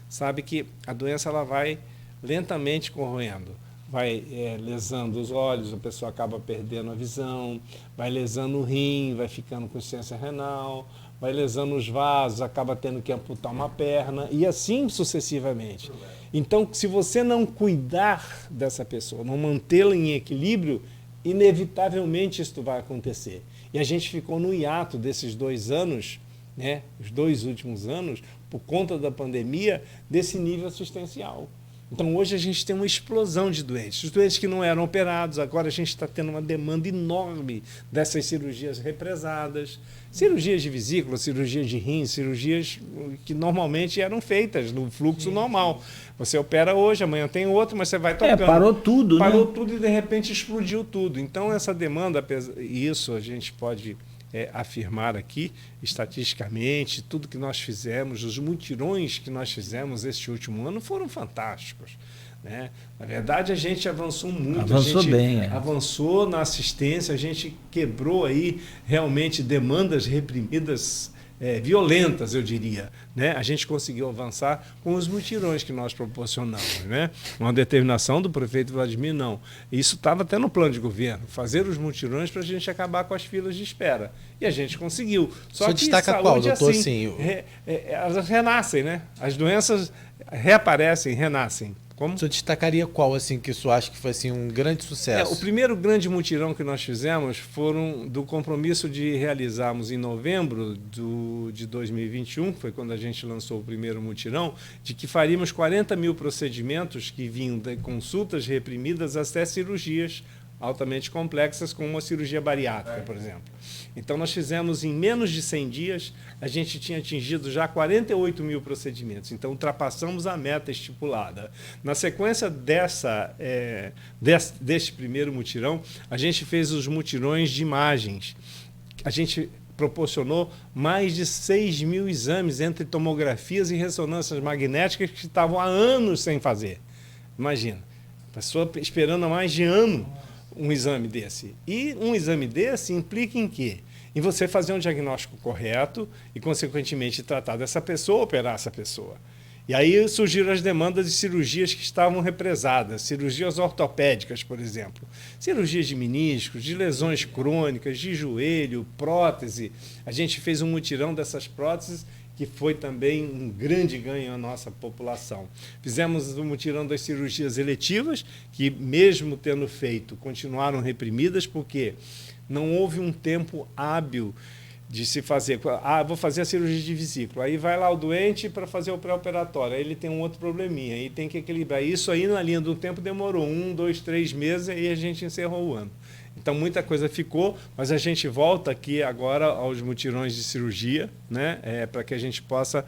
sabe que a doença ela vai lentamente corroendo. Vai lesando os olhos, a pessoa acaba perdendo a visão, vai lesando o rim, vai ficando com insuficiência renal, vai lesando os vasos, acaba tendo que amputar uma perna, e assim sucessivamente. Então, se você não cuidar dessa pessoa, não mantê-la em equilíbrio, inevitavelmente isso vai acontecer. E a gente ficou no hiato desses 2 anos, né, os 2 últimos anos, por conta da pandemia, desse nível assistencial. Então, hoje a gente tem uma explosão de doentes. Os doentes que não eram operados, agora a gente está tendo uma demanda enorme dessas cirurgias represadas, cirurgias de vesícula, cirurgias de rim, cirurgias que normalmente eram feitas no fluxo normal. Você opera hoje, amanhã tem outro, mas você vai tocando. Parou tudo, né? Parou tudo e, de repente, explodiu tudo. Então, essa demanda, isso a gente pode afirmar aqui, estatisticamente, tudo que nós fizemos, os mutirões que nós fizemos este último ano foram fantásticos, né? Na verdade, a gente avançou muito. Avançou bem. Avançou na assistência, a gente quebrou aí realmente demandas reprimidas violentas, eu diria, né? A gente conseguiu avançar com os mutirões que nós proporcionamos, né? Uma determinação do prefeito Vladimir, não. Isso estava até no plano de governo, fazer os mutirões para a gente acabar com as filas de espera. E a gente conseguiu. Só que destaca saúde, qual, doutor? assim, elas renascem, né? As doenças reaparecem, renascem. Como? O senhor destacaria qual, assim, que o senhor acha que foi assim, um grande sucesso? O primeiro grande mutirão que nós fizemos foram do compromisso de realizarmos em novembro de 2021, que foi quando a gente lançou o primeiro mutirão, de que faríamos 40 mil procedimentos que vinham de consultas reprimidas até cirurgias altamente complexas, como uma cirurgia bariátrica, por exemplo. Então, nós fizemos em menos de 100 dias, a gente tinha atingido já 48 mil procedimentos. Então, ultrapassamos a meta estipulada. Na sequência deste primeiro mutirão, a gente fez os mutirões de imagens. A gente proporcionou mais de 6 mil exames entre tomografias e ressonâncias magnéticas que estavam há anos sem fazer. Imagina, a pessoa esperando há mais de ano um exame desse. E um exame desse implica em quê? Em você fazer um diagnóstico correto e, consequentemente, tratar dessa pessoa, operar essa pessoa. E aí surgiram as demandas de cirurgias que estavam represadas, cirurgias ortopédicas, por exemplo, cirurgias de meniscos, de lesões crônicas, de joelho, prótese. A gente fez um mutirão dessas próteses que foi também um grande ganho à nossa população. Fizemos o mutirão das cirurgias eletivas, que mesmo tendo feito, continuaram reprimidas, porque não houve um tempo hábil de se fazer. Vou fazer a cirurgia de vesícula. Aí vai lá o doente para fazer o pré-operatório. Aí ele tem um outro probleminha, aí tem que equilibrar. Isso aí, na linha do tempo, demorou 1, 2, 3 meses e a gente encerrou o ano. Então, muita coisa ficou, mas a gente volta aqui agora aos mutirões de cirurgia, né, para que a gente possa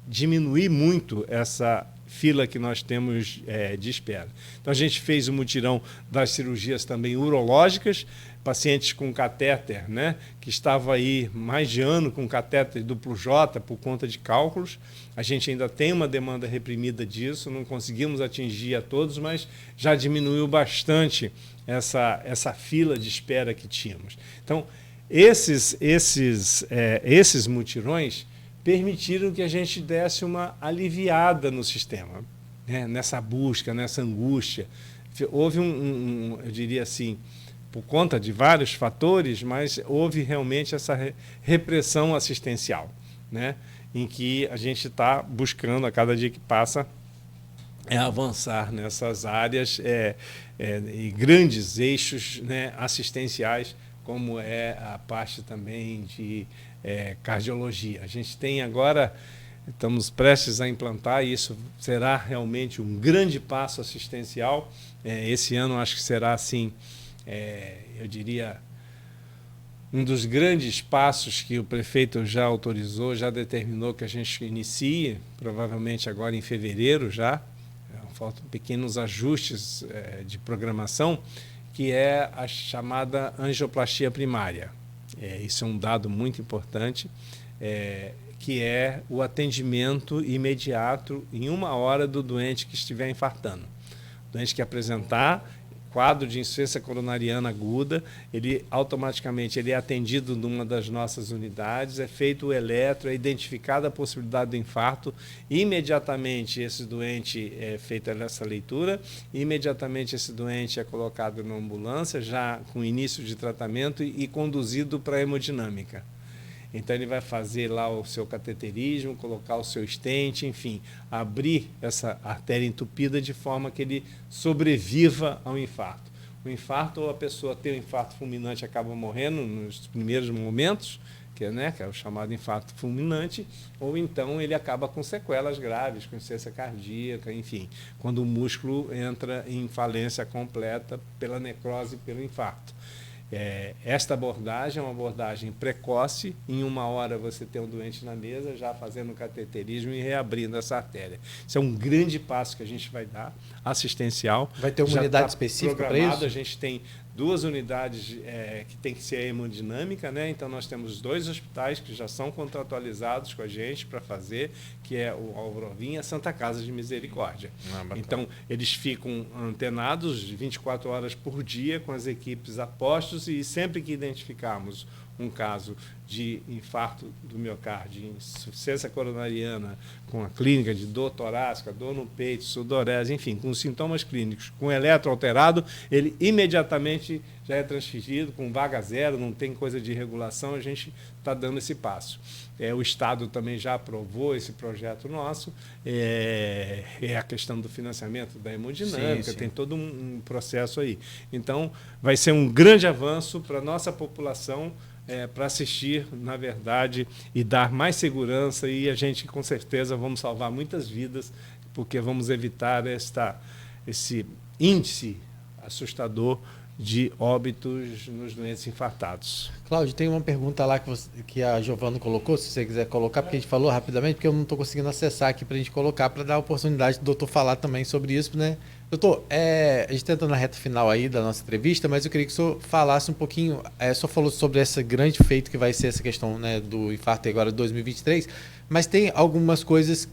diminuir muito essa fila que nós temos de espera. Então, a gente fez o mutirão das cirurgias também urológicas, pacientes com catéter, né, que estava aí mais de ano com catéter duplo J por conta de cálculos. A gente ainda tem uma demanda reprimida disso, não conseguimos atingir a todos, mas já diminuiu bastante essa fila de espera que tínhamos. Então, esses mutirões permitiram que a gente desse uma aliviada no sistema, né, nessa busca, nessa angústia. Houve eu diria assim, por conta de vários fatores, mas houve realmente essa repressão assistencial, né, em que a gente está buscando, a cada dia que passa, avançar nessas áreas e grandes eixos, né, assistenciais, como é a parte também de cardiologia. A gente tem agora, estamos prestes a implantar, e isso será realmente um grande passo assistencial. Esse ano acho que será assim, eu diria, um dos grandes passos que o prefeito já autorizou, já determinou que a gente inicie, provavelmente agora em fevereiro já, faltam pequenos ajustes de programação, que é a chamada angioplastia primária. Isso é um dado muito importante, que é o atendimento imediato em 1 hora do doente que estiver infartando. O doente que apresentar quadro de insuficiência coronariana aguda, ele automaticamente é atendido numa das nossas unidades, é feito o eletro, é identificada a possibilidade do infarto, imediatamente esse doente é feita essa leitura, imediatamente esse doente é colocado na ambulância, já com início de tratamento e conduzido para a hemodinâmica. Então ele vai fazer lá o seu cateterismo, colocar o seu stent, enfim, abrir essa artéria entupida de forma que ele sobreviva ao infarto. O infarto, ou a pessoa tem um infarto fulminante e acaba morrendo nos primeiros momentos, que é o chamado infarto fulminante, ou então ele acaba com sequelas graves, com insuficiência cardíaca, enfim, quando o músculo entra em falência completa pela necrose e pelo infarto. Esta abordagem é uma abordagem precoce, em 1 hora você tem um doente na mesa, já fazendo cateterismo e reabrindo essa artéria. Isso é um grande passo que a gente vai dar, assistencial. Vai ter uma unidade específica para isso? A gente tem 2 unidades que tem que ser a hemodinâmica, né? Então nós temos 2 hospitais que já são contratualizados com a gente para fazer, que é o Alvorovim e a Santa Casa de Misericórdia. Então eles ficam antenados 24 horas por dia com as equipes a postos, e sempre que identificarmos um caso de infarto do miocárdio, insuficiência coronariana, com a clínica de dor torácica, dor no peito, sudorese, enfim, com sintomas clínicos, com eletro alterado, ele imediatamente já é transferido com vaga zero, não tem coisa de regulação, a gente está dando esse passo. O Estado também já aprovou esse projeto nosso, a questão do financiamento da hemodinâmica, sim. Tem todo um processo aí. Então, vai ser um grande avanço para a nossa população, para assistir, na verdade, e dar mais segurança, e a gente, com certeza, vamos salvar muitas vidas, porque vamos evitar esse índice assustador de óbitos nos doentes infartados. Cláudio, tem uma pergunta lá que a Giovana colocou, se você quiser colocar, porque a gente falou rapidamente, porque eu não estou conseguindo acessar aqui para a gente colocar, para dar a oportunidade do doutor falar também sobre isso, né? Doutor, a gente está entrando na reta final aí da nossa entrevista, mas eu queria que o senhor falasse um pouquinho, o senhor falou sobre esse grande feito que vai ser essa questão, né, do infarto agora de 2023, mas tem algumas coisas,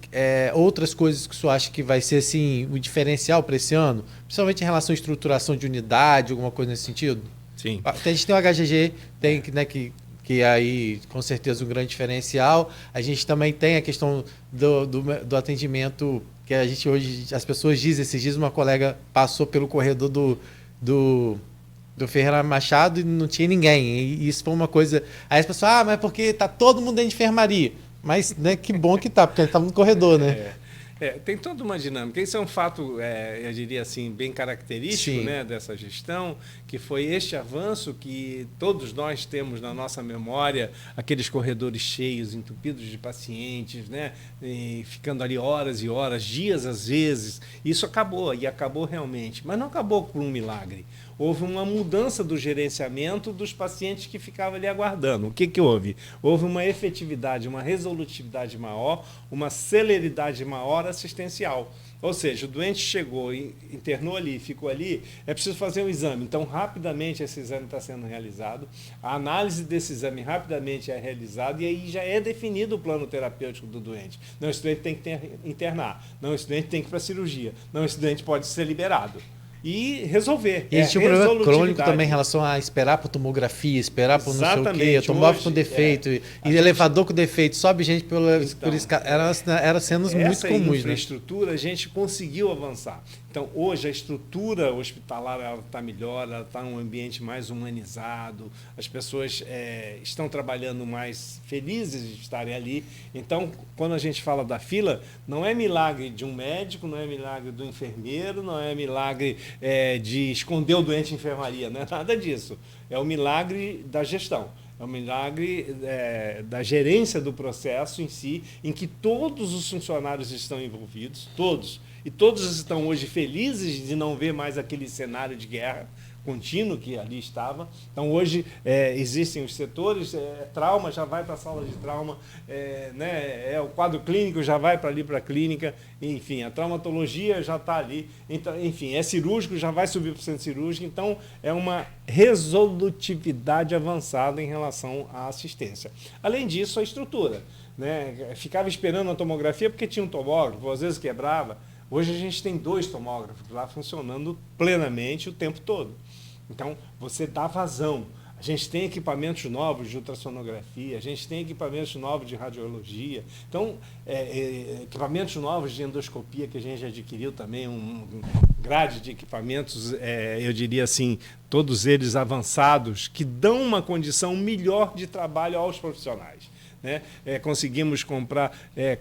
outras coisas que o senhor acha que vai ser assim, o diferencial para esse ano, principalmente em relação à estruturação de unidade, alguma coisa nesse sentido? Sim. A gente tem o HGG, tem, né, que aí com certeza um grande diferencial. A gente também tem a questão do atendimento, que a gente hoje, as pessoas dizem, esses dias uma colega passou pelo corredor do Ferreira Machado e não tinha ninguém. E isso foi uma coisa. Aí as pessoas, mas porque tá todo mundo dentro de enfermaria. Mas, né, que bom que tá, porque ele tá no corredor, né? Tem toda uma dinâmica. Isso é um fato, eu diria assim, bem característico, né, dessa gestão, que foi este avanço que todos nós temos na nossa memória, aqueles corredores cheios, entupidos de pacientes, né, e ficando ali horas e horas, dias às vezes. Isso acabou, e acabou realmente. Mas não acabou por um milagre. Houve uma mudança do gerenciamento dos pacientes que ficavam ali aguardando. O que houve? Houve uma efetividade, uma resolutividade maior, uma celeridade maior assistencial. Ou seja, o doente chegou, internou ali, ficou ali, é preciso fazer um exame. Então, rapidamente esse exame está sendo realizado, a análise desse exame rapidamente é realizada e aí já é definido o plano terapêutico do doente. Não, esse doente tem que internar, não, esse doente tem que ir para a cirurgia, não, esse doente pode ser liberado. E resolver. E tinha um problema crônico também em relação a esperar por tomografia, esperar por não sei o quê, automóvel com defeito, e elevador com defeito, sobe gente por escada. Era cenas muito comuns. Essa infraestrutura, a gente conseguiu avançar. Então, hoje, a estrutura hospitalar está melhor, ela está em um ambiente mais humanizado, as pessoas estão trabalhando mais felizes de estarem ali. Então, quando a gente fala da fila, não é milagre de um médico, não é milagre do enfermeiro, não é milagre de esconder o doente em enfermaria, não é nada disso. É o milagre da gestão. É um milagre da gerência do processo em si, em que todos os funcionários estão envolvidos, todos. E todos estão hoje felizes de não ver mais aquele cenário de guerra, contínuo que ali estava. Então, hoje, existem os setores, trauma já vai para a sala de trauma, né, o quadro clínico já vai para ali para a clínica, enfim, a traumatologia já está ali, então, enfim, é cirúrgico, já vai subir para o centro cirúrgico, então é uma resolutividade avançada em relação à assistência. Além disso, a estrutura, né, ficava esperando a tomografia porque tinha um tomógrafo, às vezes quebrava. Hoje a gente tem 2 tomógrafos lá funcionando plenamente o tempo todo. Então, você dá vazão. A gente tem equipamentos novos de ultrassonografia, a gente tem equipamentos novos de radiologia, então, equipamentos novos de endoscopia que a gente adquiriu também, um grade de equipamentos, eu diria assim, todos eles avançados, que dão uma condição melhor de trabalho aos profissionais. Né? Conseguimos comprar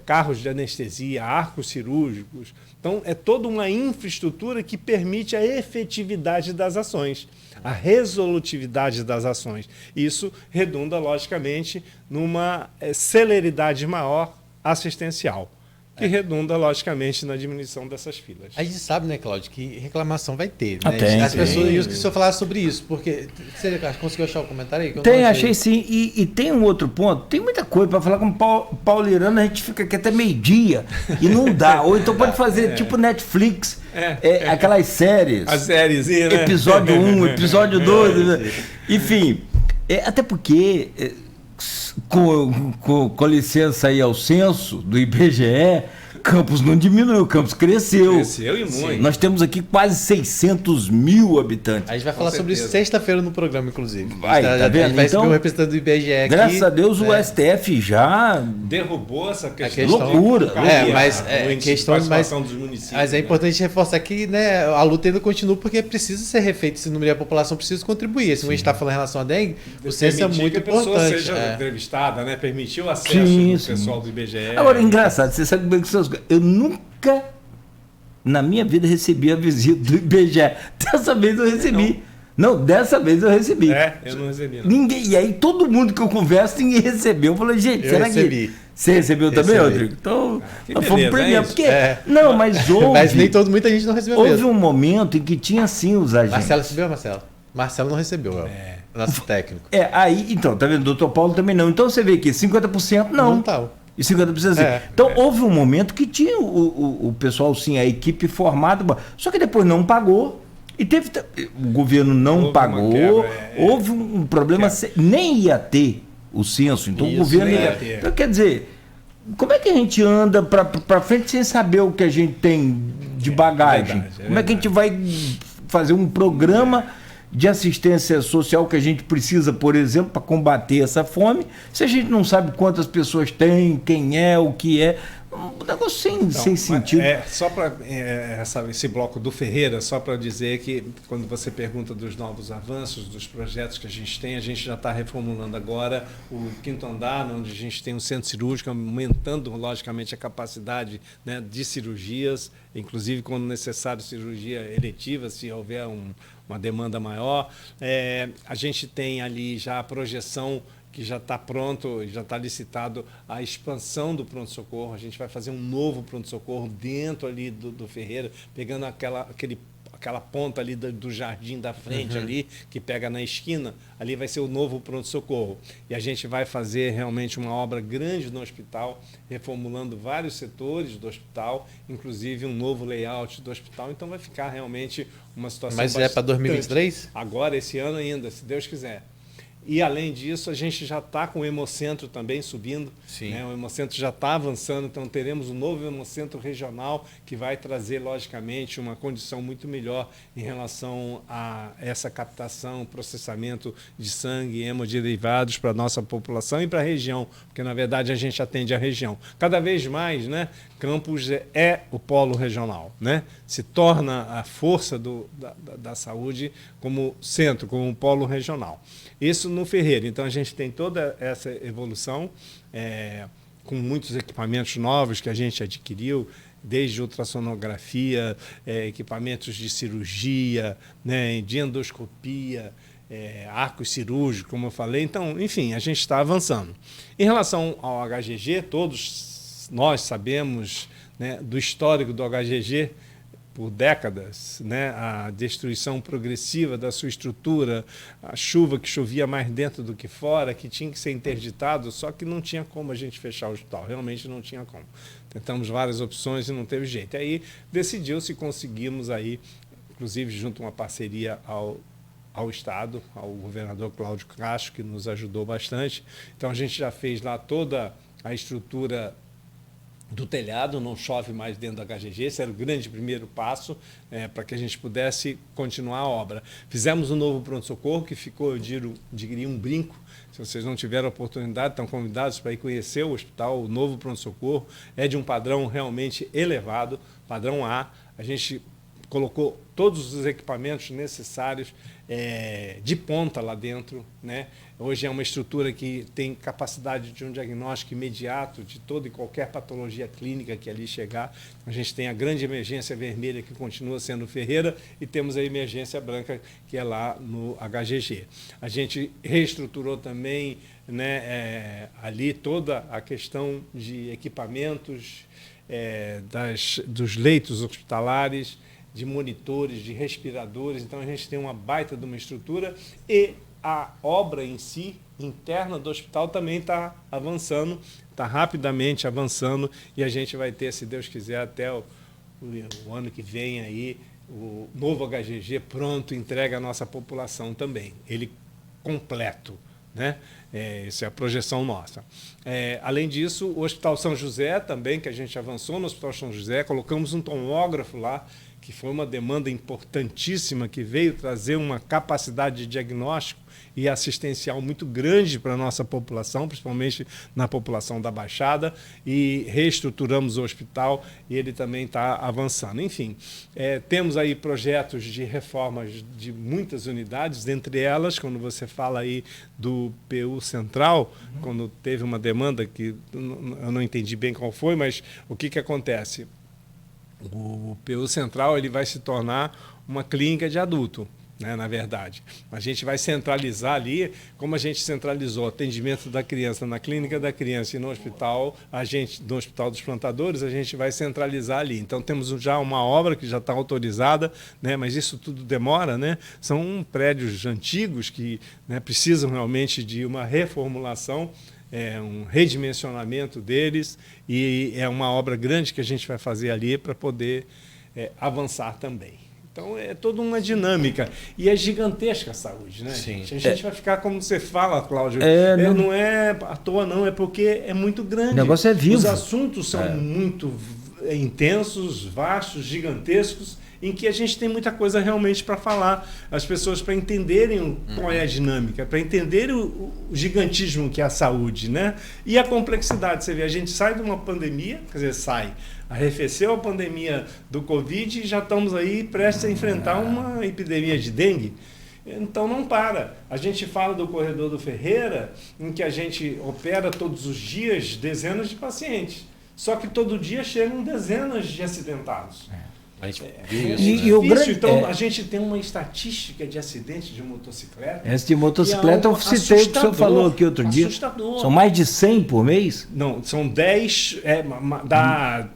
carros de anestesia, arcos cirúrgicos. Então, é toda uma infraestrutura que permite a efetividade das ações, a resolutividade das ações. Isso redunda, logicamente, numa celeridade maior assistencial, que redunda, logicamente, na diminuição dessas filas. A gente sabe, né, Cláudio, que reclamação vai ter. Né? Tem, as pessoas, tem. e se eu falar sobre isso, porque você conseguiu achar o comentário aí? Que eu Tem, não achei sim. E tem um outro ponto, tem muita coisa para falar com o Paulirano, a gente fica aqui até meio-dia e não dá. Ou então pode fazer tipo Netflix, aquelas séries. As séries, né? Episódio 1, episódio 2, né? Enfim, até porque, com licença aí ao censo do IBGE, Campos não diminuiu, Campos cresceu. Cresceu e muito. Nós temos aqui quase 600 mil habitantes. A gente vai falar sobre isso sexta-feira no programa, inclusive. Vai, tá vendo? A gente vai Então, receber o representante do IBGE aqui. Graças a Deus o STF já derrubou essa questão. Loucura. Mas participação dos municípios. Mas é importante reforçar que, né, a luta ainda continua porque precisa ser refeito esse número e a população precisa contribuir. Se a gente está falando em relação à dengue, o censo é muito que a pessoa importante. seja entrevistada, né? Permitir o acesso Sim, do pessoal do IBGE. Agora, engraçado, você sabe bem que eu nunca na minha vida recebi a visita do IBGE. Dessa vez eu recebi. Não, dessa vez eu recebi. Eu não recebi. Não. Ninguém, e aí todo mundo que eu converso, ninguém recebeu. Eu falei, gente, será recebi. que você recebeu também, Rodrigo? Então, nós fomos premiar. Porque, não, mas houve. Mas nem muita gente não recebeu houve mesmo. Um momento em que tinha sim os agentes. Marcelo recebeu, Marcelo? Marcelo não recebeu, nosso técnico. Aí, então, tá vendo? O doutor Paulo também não. Então você vê que 50% não. Não tá. E 50% sim. Então houve um momento que tinha o pessoal, sim, a equipe formada, só que depois não pagou. E teve. O governo não pagou. Houve um problema. Nem ia ter o censo. Então o governo ia ter. Então, quer dizer, como é que a gente anda para frente sem saber o que a gente tem de bagagem? Como é que a gente vai fazer um programa de assistência social que a gente precisa, por exemplo, para combater essa fome, se a gente não sabe quantas pessoas tem, quem é, o que é? Um negócio sem sentido. Só para esse bloco do Ferreira, só para dizer que quando você pergunta dos novos avanços, dos projetos que a gente já está reformulando agora o 5º andar, onde a gente tem um centro cirúrgico, aumentando logicamente a capacidade, né, de cirurgias, inclusive quando necessário cirurgia eletiva, se houver uma demanda maior. A gente tem ali já a projeção que já está pronto, já está licitado a expansão do pronto-socorro. A gente vai fazer um novo pronto-socorro dentro ali do Ferreira, pegando aquela ponta ali do jardim da frente ali, que pega na esquina, ali vai ser o novo pronto-socorro. E a gente vai fazer realmente uma obra grande no hospital, reformulando vários setores do hospital, inclusive um novo layout do hospital, então vai ficar realmente uma situação Mas é para 2023? Agora, esse ano ainda, se Deus quiser. E, além disso, a gente já está com o Hemocentro também subindo. Sim. Né? O Hemocentro já está avançando, então teremos um novo Hemocentro regional que vai trazer, logicamente, uma condição muito melhor em relação a essa captação, processamento de sangue e hemoderivados para a nossa população e para a região, porque, na verdade, a gente atende a região. Cada vez mais, né, Campos é o polo regional, né? Se torna a força da saúde como centro, como um polo regional. Isso no Ferreira. Então, a gente tem toda essa evolução, com muitos equipamentos novos que a gente adquiriu, desde ultrassonografia, equipamentos de cirurgia, né, de endoscopia, arcos cirúrgicos, como eu falei. Então, enfim, a gente está avançando. Em relação ao HGG, todos nós sabemos, né, do histórico do HGG, por décadas, né, a destruição progressiva da sua estrutura, a chuva que chovia mais dentro do que fora, que tinha que ser interditado, só que não tinha como a gente fechar o hospital, realmente não tinha como. Tentamos várias opções e não teve jeito. Aí decidiu-se, conseguimos aí, inclusive junto a uma parceria ao Estado, ao governador Cláudio Castro, que nos ajudou bastante. Então a gente já fez lá toda a estrutura do telhado, não chove mais dentro da HGG, esse era o grande primeiro passo para que a gente pudesse continuar a obra. Fizemos um novo pronto-socorro, que ficou, eu diria, um brinco. Se vocês não tiveram a oportunidade, estão convidados para ir conhecer o hospital. O novo pronto-socorro é de um padrão realmente elevado, padrão A. A gente colocou todos os equipamentos necessários de ponta lá dentro, né? Hoje é uma estrutura que tem capacidade de um diagnóstico imediato de toda e qualquer patologia clínica que ali chegar. A gente tem a grande emergência vermelha, que continua sendo Ferreira, e temos a emergência branca, que é lá no HGG. A gente reestruturou também, né, ali toda a questão de equipamentos, dos leitos hospitalares, de monitores, de respiradores. Então a gente tem uma baita de uma estrutura, e a obra em si, interna do hospital, também está avançando, está rapidamente avançando, e a gente vai ter, se Deus quiser, até o ano que vem aí, o novo HGG pronto, entregue à nossa população também, ele completo, né? Essa é a projeção nossa. Além disso, o Hospital São José também, que a gente avançou no Hospital São José, colocamos um tomógrafo lá, que foi uma demanda importantíssima, que veio trazer uma capacidade de diagnóstico e assistencial muito grande para a nossa população, principalmente na população da Baixada, e reestruturamos o hospital, e ele também está avançando. Enfim, temos aí projetos de reformas de muitas unidades, dentre elas, quando você fala aí do PU Central, quando teve uma demanda que eu não entendi bem qual foi, mas o que acontece? O PU Central ele vai se tornar uma clínica de adulto, né, na verdade. A gente vai centralizar ali, como a gente centralizou o atendimento da criança na clínica da criança e no hospital, no Hospital dos Plantadores, a gente vai centralizar ali. Então temos já uma obra que já está autorizada, né, mas isso tudo demora, né? São prédios antigos que, né, precisam realmente de uma reformulação, um redimensionamento deles, e é uma obra grande que a gente vai fazer ali para poder avançar também. Então é toda uma dinâmica, e é gigantesca a saúde, né? Sim. A gente vai ficar, como você fala, Cláudio, não é à toa não, é porque é muito grande. O negócio é vivo. Os assuntos são muito intensos, vastos, gigantescos, em que a gente tem muita coisa realmente para falar, as pessoas para entenderem qual é a dinâmica, para entenderem o gigantismo que é a saúde, né? E a complexidade. Você vê, a gente sai de uma pandemia, quer dizer, arrefeceu a pandemia do Covid e já estamos aí prestes a enfrentar uma epidemia de dengue. Então não para. A gente fala do corredor do Ferreira, em que a gente opera todos os dias dezenas de pacientes, só que todo dia chegam dezenas de acidentados. A gente viu isso, né? Então, a gente tem uma estatística de acidentes de motocicleta. Essa de motocicleta eu citei o que o senhor falou aqui outro dia. São mais de 100 por mês? Não, são 10, dá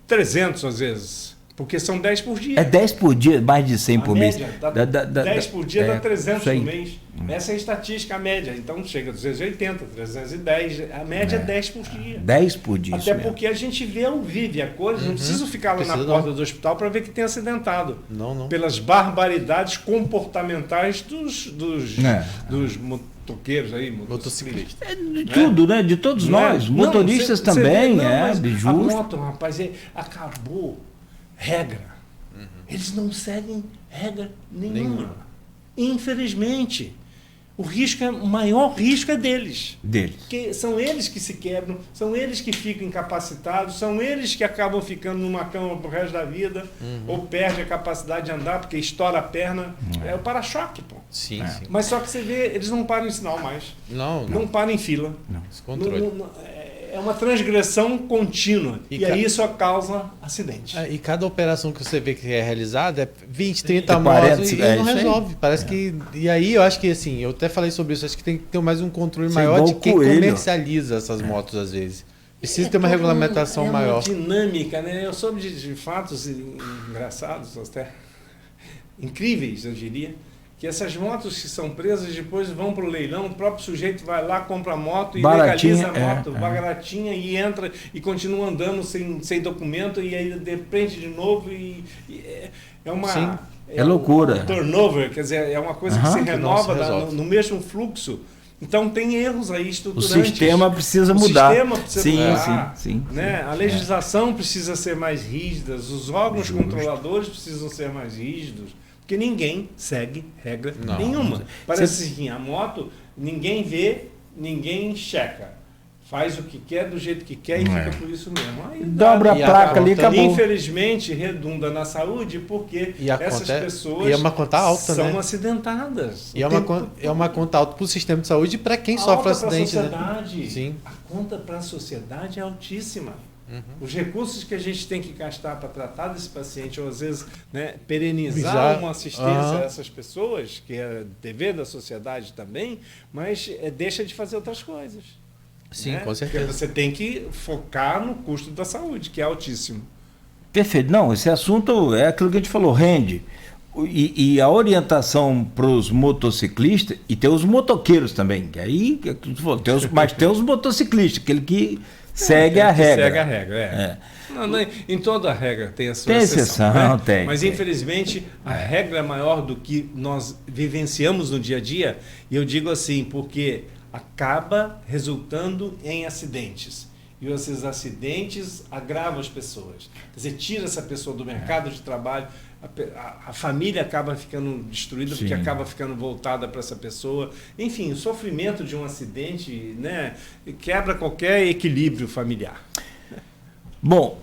300 às vezes. Porque são 10 por dia. 10 por dia, mais de 100 por mês. 10 por dia dá 300 por mês. Essa é a estatística, a média. Então chega a 280, 310. A média é 10 por dia. 10 por dia. Até porque a gente vê ao vivo a coisa. Não preciso ficar lá na porta do hospital para ver que tem acidentado. Não. Pelas barbaridades comportamentais dos motoqueiros aí, motociclistas. De tudo, né? De todos nós. Motoristas também, justo. A moto, rapaz, acabou regra. Eles não seguem regra nenhuma. Infelizmente. O maior risco é deles. Porque são eles que se quebram, são eles que ficam incapacitados, são eles que acabam ficando numa cama pro resto da vida, ou perdem a capacidade de andar porque estoura a perna. É o para-choque, pô. Sim. Mas só que você vê, eles não param em sinal mais. Não param em fila. Esse controle. É uma transgressão contínua. E aí isso causa acidente. E cada operação que você vê que é realizada é 20, 30 motos e não resolve. Parece que. E aí eu acho que assim, eu até falei sobre isso, acho que tem que ter mais um controle maior de quem comercializa essas motos às vezes. Precisa ter uma regulamentação maior. Uma dinâmica, né? Eu soube de fatos engraçados, até incríveis, eu diria, que essas motos que são presas depois vão para o leilão, o próprio sujeito vai lá, compra a moto e legaliza a moto, baratinha, e entra e continua andando sem documento, e aí prende de novo e é uma... Sim. É loucura. Um turnover, quer dizer, é uma coisa que se renova no mesmo fluxo. Então tem erros aí estruturantes. O sistema precisa mudar. O sistema precisa mudar. Sim. Né? A legislação precisa ser mais rígida, os órgãos controladores precisam ser mais rígidos, porque ninguém segue regra nenhuma. Parece assim, a moto, ninguém vê, ninguém checa. Faz o que quer, do jeito que quer, e fica por isso mesmo. Aí dobra a placa ali e acabou. Infelizmente, redunda na saúde, porque essas pessoas são acidentadas. E é uma conta alta para o sistema de saúde e para quem sofre acidente. Sim. A conta para a sociedade é altíssima. Os recursos que a gente tem que gastar para tratar desse paciente, ou às vezes perenizar uma assistência a essas pessoas, que é dever da sociedade também, mas deixa de fazer outras coisas. Sim, com certeza. Porque você tem que focar no custo da saúde, que é altíssimo. Perfeito. Não, esse assunto é aquilo que a gente falou, rende. E a orientação para os motociclistas, e tem os motoqueiros também, que aí, mas tem os motociclistas, aquele que segue a regra. Segue a regra, em toda a regra tem a sua exceção. Né? Mas infelizmente a regra é maior do que nós vivenciamos no dia a dia, e eu digo assim, porque acaba resultando em acidentes. E esses acidentes agravam as pessoas. Quer dizer, tira essa pessoa do mercado de trabalho, a família acaba ficando destruída, porque acaba ficando voltada para essa pessoa. Enfim, o sofrimento de um acidente, né, quebra qualquer equilíbrio familiar. Bom,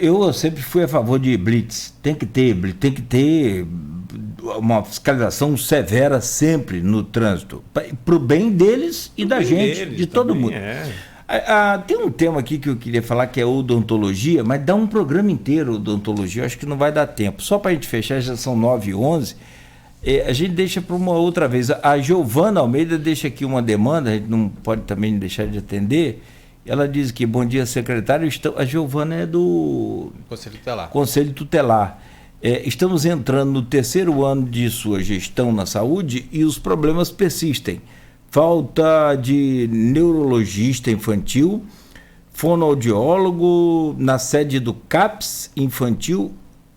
eu sempre fui a favor de blitz. Tem que ter uma fiscalização severa sempre no trânsito, para o bem deles e da gente, de todo mundo. Tem um tema aqui que eu queria falar, que é odontologia, mas dá um programa inteiro odontologia, eu acho que não vai dar tempo. Só para a gente fechar, já são 9h11, a gente deixa para uma outra vez. A Giovana Almeida deixa aqui uma demanda, a gente não pode também deixar de atender. Ela diz que, bom dia, secretário, a Giovana é do Conselho Tutelar. Estamos entrando no 3º ano de sua gestão na saúde e os problemas persistem. Falta de neurologista infantil, fonoaudiólogo na sede do CAPS infantil,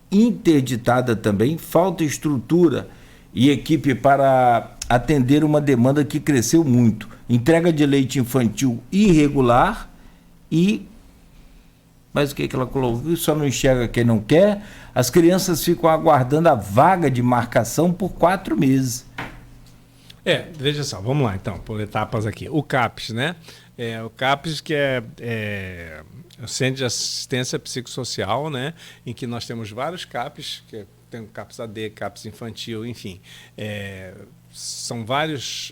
interditada também, falta estrutura e equipe para atender uma demanda que cresceu muito. Entrega de leite infantil irregular mas o que ela colocou? Só não enxerga quem não quer. As crianças ficam aguardando a vaga de marcação por 4 meses. Veja só, vamos lá então, por etapas aqui. O CAPS, né? O CAPS que é o Centro de Assistência Psicossocial, né? Em que nós temos vários CAPS, tem o CAPS AD, CAPS infantil, enfim. São vários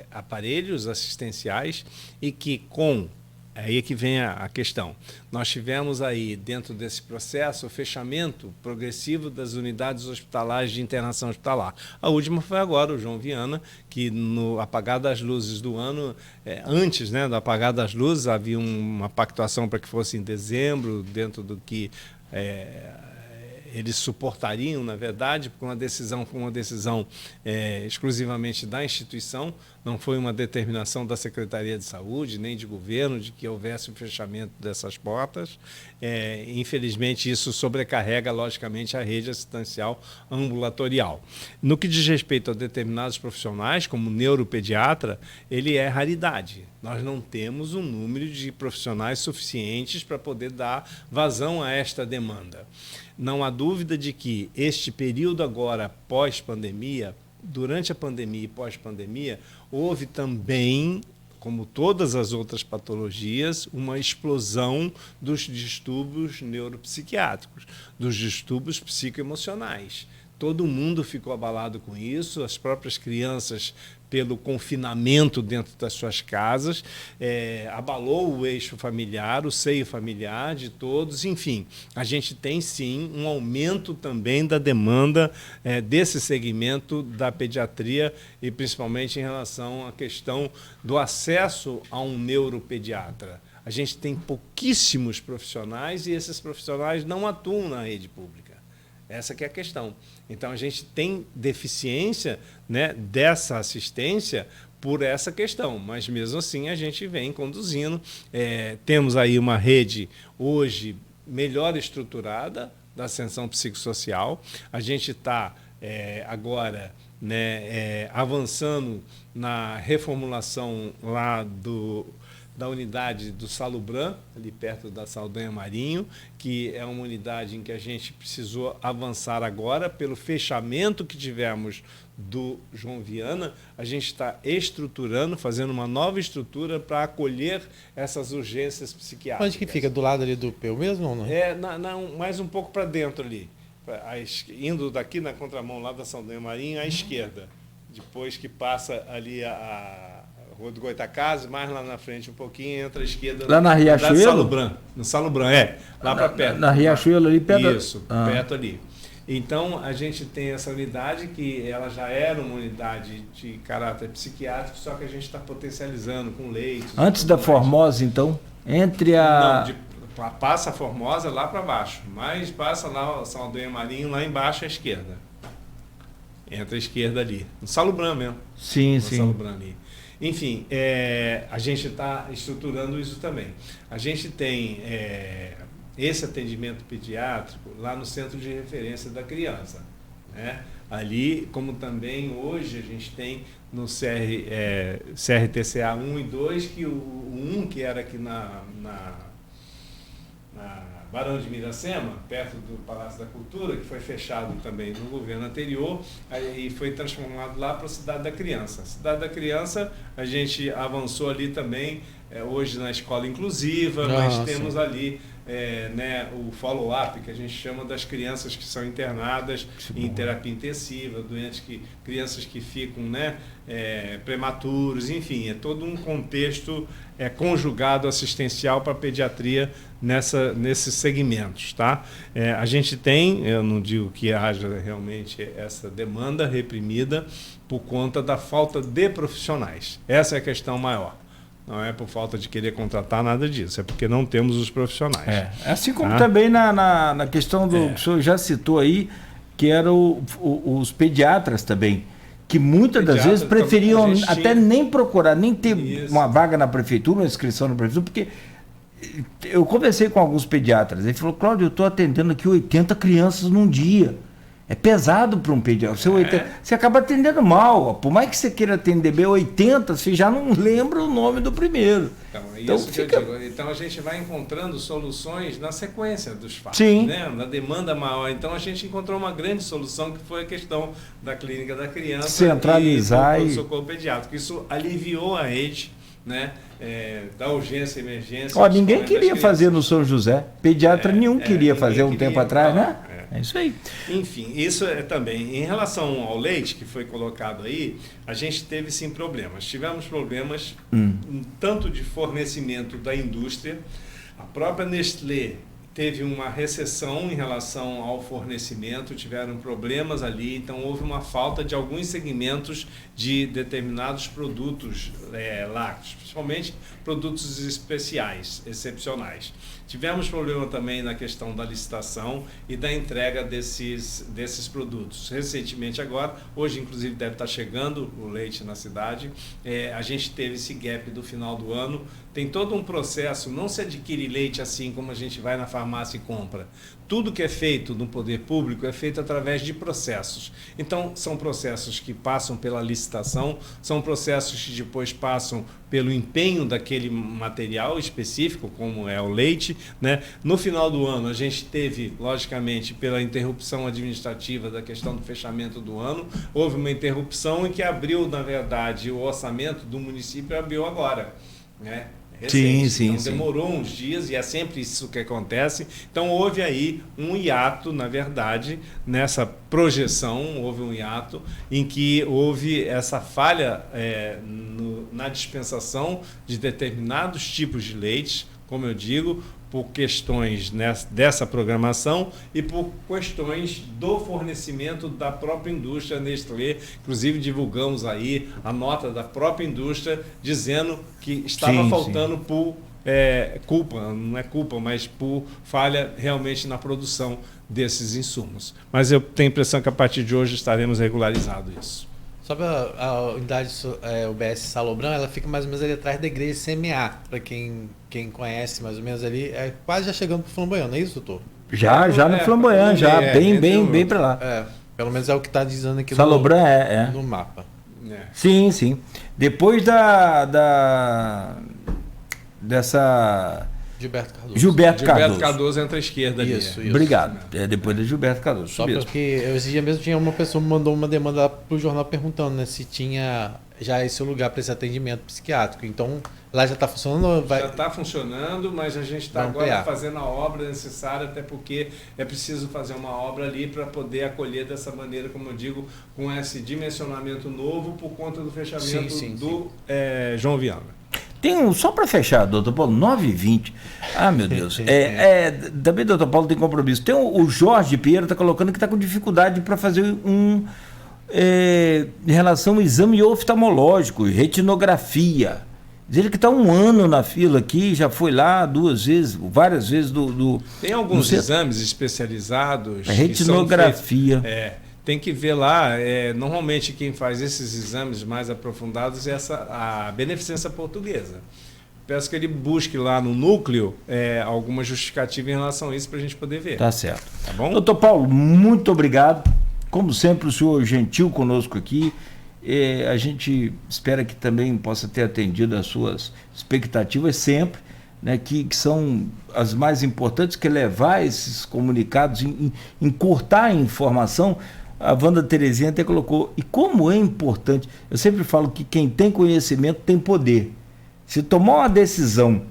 aparelhos assistenciais e que aí é que vem a questão. Nós tivemos aí, dentro desse processo, o fechamento progressivo das unidades hospitalares de internação hospitalar. A última foi agora, o João Viana, que no apagar das luzes do ano, antes, né, do apagar das luzes, havia uma pactuação para que fosse em dezembro, dentro do que eles suportariam, na verdade, porque foi uma decisão exclusivamente da instituição, não foi uma determinação da Secretaria de Saúde, nem de governo, de que houvesse o fechamento dessas portas. Infelizmente, isso sobrecarrega, logicamente, a rede assistencial ambulatorial. No que diz respeito a determinados profissionais, como neuropediatra, ele é raridade. Nós não temos um número de profissionais suficientes para poder dar vazão a esta demanda. Não há dúvida de que este período agora, pós-pandemia, durante a pandemia e pós-pandemia, houve também, como todas as outras patologias, uma explosão dos distúrbios neuropsiquiátricos, dos distúrbios psicoemocionais. Todo mundo ficou abalado com isso, as próprias crianças, pelo confinamento dentro das suas casas, abalou o eixo familiar, o seio familiar de todos, enfim. A gente tem, sim, um aumento também da demanda desse segmento da pediatria e principalmente em relação à questão do acesso a um neuropediatra. a gente tem pouquíssimos profissionais e esses profissionais não atuam na rede pública. Essa que é a questão. Então, a gente tem deficiência, né, dessa assistência por essa questão, mas mesmo assim a gente vem conduzindo. Temos aí uma rede hoje melhor estruturada da ascensão psicossocial. A gente está agora, né, avançando na reformulação lá da unidade do Salubran, ali perto da Saldanha Marinho, que é uma unidade em que a gente precisou avançar agora pelo fechamento que tivemos do João Viana. A gente está estruturando, fazendo uma nova estrutura para acolher essas urgências psiquiátricas. Onde que fica? Do lado ali do Peu mesmo ou não? Mais um pouco para dentro ali. Indo daqui na contramão lá da Saldanha Marinho à esquerda. Depois que passa ali a Rua do Goitacazes, mais lá na frente um pouquinho, entra à esquerda. Lá na Riachuelo? Salubran. No Salubran, lá para perto. Na Riachuelo ali perto? Isso, perto ali. Então, a gente tem essa unidade que ela já era uma unidade de caráter psiquiátrico, só que a gente está potencializando com leitos. Antes da Formosa, então? Entre a... Não, passa a Formosa lá para baixo, mas passa lá o Saldanha Marinho, lá embaixo à esquerda. Entra à esquerda ali, no Salubran mesmo. Sim, sim. Salubran ali. Enfim, a gente está estruturando isso também. A gente tem esse atendimento pediátrico lá no Centro de Referência da Criança, né? Ali, como também hoje a gente tem no CRTCA 1 e 2, que o 1, que era aqui na Barão de Miracema, perto do Palácio da Cultura, que foi fechado também no governo anterior, e foi transformado lá para a Cidade da Criança. A Cidade da Criança, a gente avançou ali também, hoje na escola inclusiva, mas temos ali né, o follow-up, que a gente chama das crianças que são internadas em terapia intensiva, crianças que ficam, né, prematuros, enfim, é todo um contexto conjugado assistencial para a pediatria nesses segmentos, tá? A gente tem, eu não digo que haja realmente essa demanda reprimida por conta da falta de profissionais. Essa é a questão maior. Não é por falta de querer contratar nada disso, é porque não temos os profissionais. Assim como também na questão do que o senhor já citou aí, que eram os pediatras também, que muitas das vezes preferiam até nem procurar, nem ter uma vaga na prefeitura, uma inscrição na prefeitura, porque eu conversei com alguns pediatras, ele falou: Cláudio, eu estou atendendo aqui 80 crianças num dia. É pesado para um pediatra. Você acaba atendendo mal. Por mais que você queira atender bem 80, você já não lembra o nome do primeiro. Então, isso que eu digo. Então a gente vai encontrando soluções na sequência dos fatos, sim, né? Na demanda maior. Então a gente encontrou uma grande solução, que foi a questão da clínica da criança centralizar e do socorro pediátrico. Isso aliviou a rede, né, da urgência e emergência. Ninguém queria fazer no São José. Pediatra nenhum queria fazer um tempo atrás, né? É isso aí. Enfim, isso também. Em relação ao leite que foi colocado aí, a gente teve sim problemas. Tivemos problemas tanto de fornecimento da indústria, a própria Nestlé teve uma recessão em relação ao fornecimento, tiveram problemas ali, então houve uma falta de alguns segmentos de determinados produtos lácteos, principalmente produtos especiais, excepcionais. Tivemos problema também na questão da licitação e da entrega desses produtos. Recentemente agora, hoje inclusive deve estar chegando o leite na cidade, a gente teve esse gap do final do ano. Tem todo um processo, não se adquire leite assim como a gente vai na farmácia e compra. Tudo que é feito no poder público é feito através de processos. Então, são processos que passam pela licitação, são processos que depois passam pelo empenho daquele material específico, como é o leite, né? No final do ano, a gente teve, logicamente, pela interrupção administrativa da questão do fechamento do ano, houve uma interrupção em que abriu, na verdade, o orçamento do município abriu agora, né? Sim, então demorou uns dias e é sempre isso que acontece. Então houve aí um hiato, na verdade, nessa projeção, houve um hiato em que houve essa falha na dispensação de determinados tipos de leite, como eu digo, por questões dessa programação e por questões do fornecimento da própria indústria Nestlé. Inclusive divulgamos aí a nota da própria indústria dizendo que estava faltando por culpa, não é culpa, mas por falha realmente na produção desses insumos. Mas eu tenho a impressão que a partir de hoje estaremos regularizados isso. Sobre a unidade UBS Salobran, ela fica mais ou menos ali atrás da igreja CMA, para quem conhece mais ou menos ali, quase já chegando para o Flamboyant, não é isso, doutor? Já no Flamboyant, já bem para lá. Pelo menos é o que está dizendo aqui Salobran no mapa. Sim. Depois dessa... Gilberto Cardoso entra à esquerda ali. Isso. Obrigado. Depois da Gilberto Cardoso. Só porque esse dia mesmo tinha uma pessoa que mandou uma demanda lá pro jornal perguntando, né, se tinha já esse lugar para esse atendimento psiquiátrico. Então, lá já está funcionando? Já está funcionando, mas a gente está agora fazendo a obra necessária, até porque é preciso fazer uma obra ali para poder acolher dessa maneira, como eu digo, com esse dimensionamento novo por conta do fechamento do João Viana. Tem só para fechar, doutor Paulo, 9h20. Ah, meu Deus. Também, doutor Paulo, tem compromisso. Tem o Jorge Pinheiro está colocando que está com dificuldade para fazer em relação ao exame oftalmológico, retinografia. Diz ele que está 1 ano na fila aqui, já foi lá várias vezes Tem alguns exames especializados. Retinografia. Tem que ver lá, normalmente quem faz esses exames mais aprofundados é a Beneficência Portuguesa. Peço que ele busque lá no núcleo alguma justificativa em relação a isso para a gente poder ver. Tá certo. Tá bom? Doutor Paulo, muito obrigado. Como sempre, o senhor gentil conosco aqui. A gente espera que também possa ter atendido as suas expectativas sempre, né, que são as mais importantes, que é levar esses comunicados, encurtar a informação. A Wanda Terezinha até colocou, e como é importante, eu sempre falo que quem tem conhecimento tem poder. Se tomar uma decisão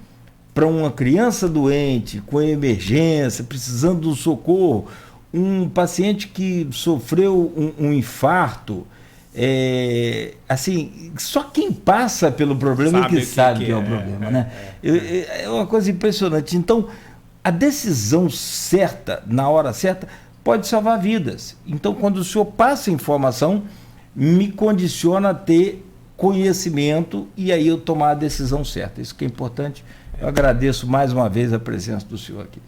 para uma criança doente, com emergência, precisando de um socorro, um paciente que sofreu um infarto, assim, só quem passa pelo problema sabe que é o problema, né? É uma coisa impressionante. Então, a decisão certa, na hora certa, pode salvar vidas. Então, quando o senhor passa informação, me condiciona a ter conhecimento e aí eu tomar a decisão certa. Isso que é importante. Eu agradeço mais uma vez a presença do senhor aqui.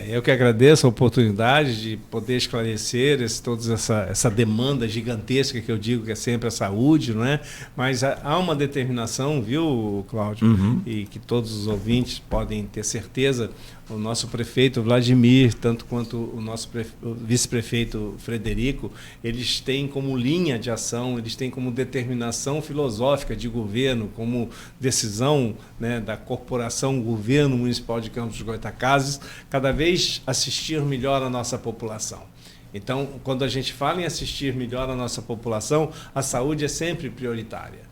Eu que agradeço a oportunidade de poder esclarecer toda essa demanda gigantesca que eu digo que é sempre a saúde, não é? Mas há uma determinação, viu, Cláudio? E que todos os ouvintes podem ter certeza. O nosso prefeito Vladimir, tanto quanto o nosso vice-prefeito Frederico, eles têm como linha de ação, eles têm como determinação filosófica de governo, como decisão, né, da corporação Governo Municipal de Campos dos Goytacazes, cada vez assistir melhor a nossa população. Então, quando a gente fala em assistir melhor a nossa população, a saúde é sempre prioritária.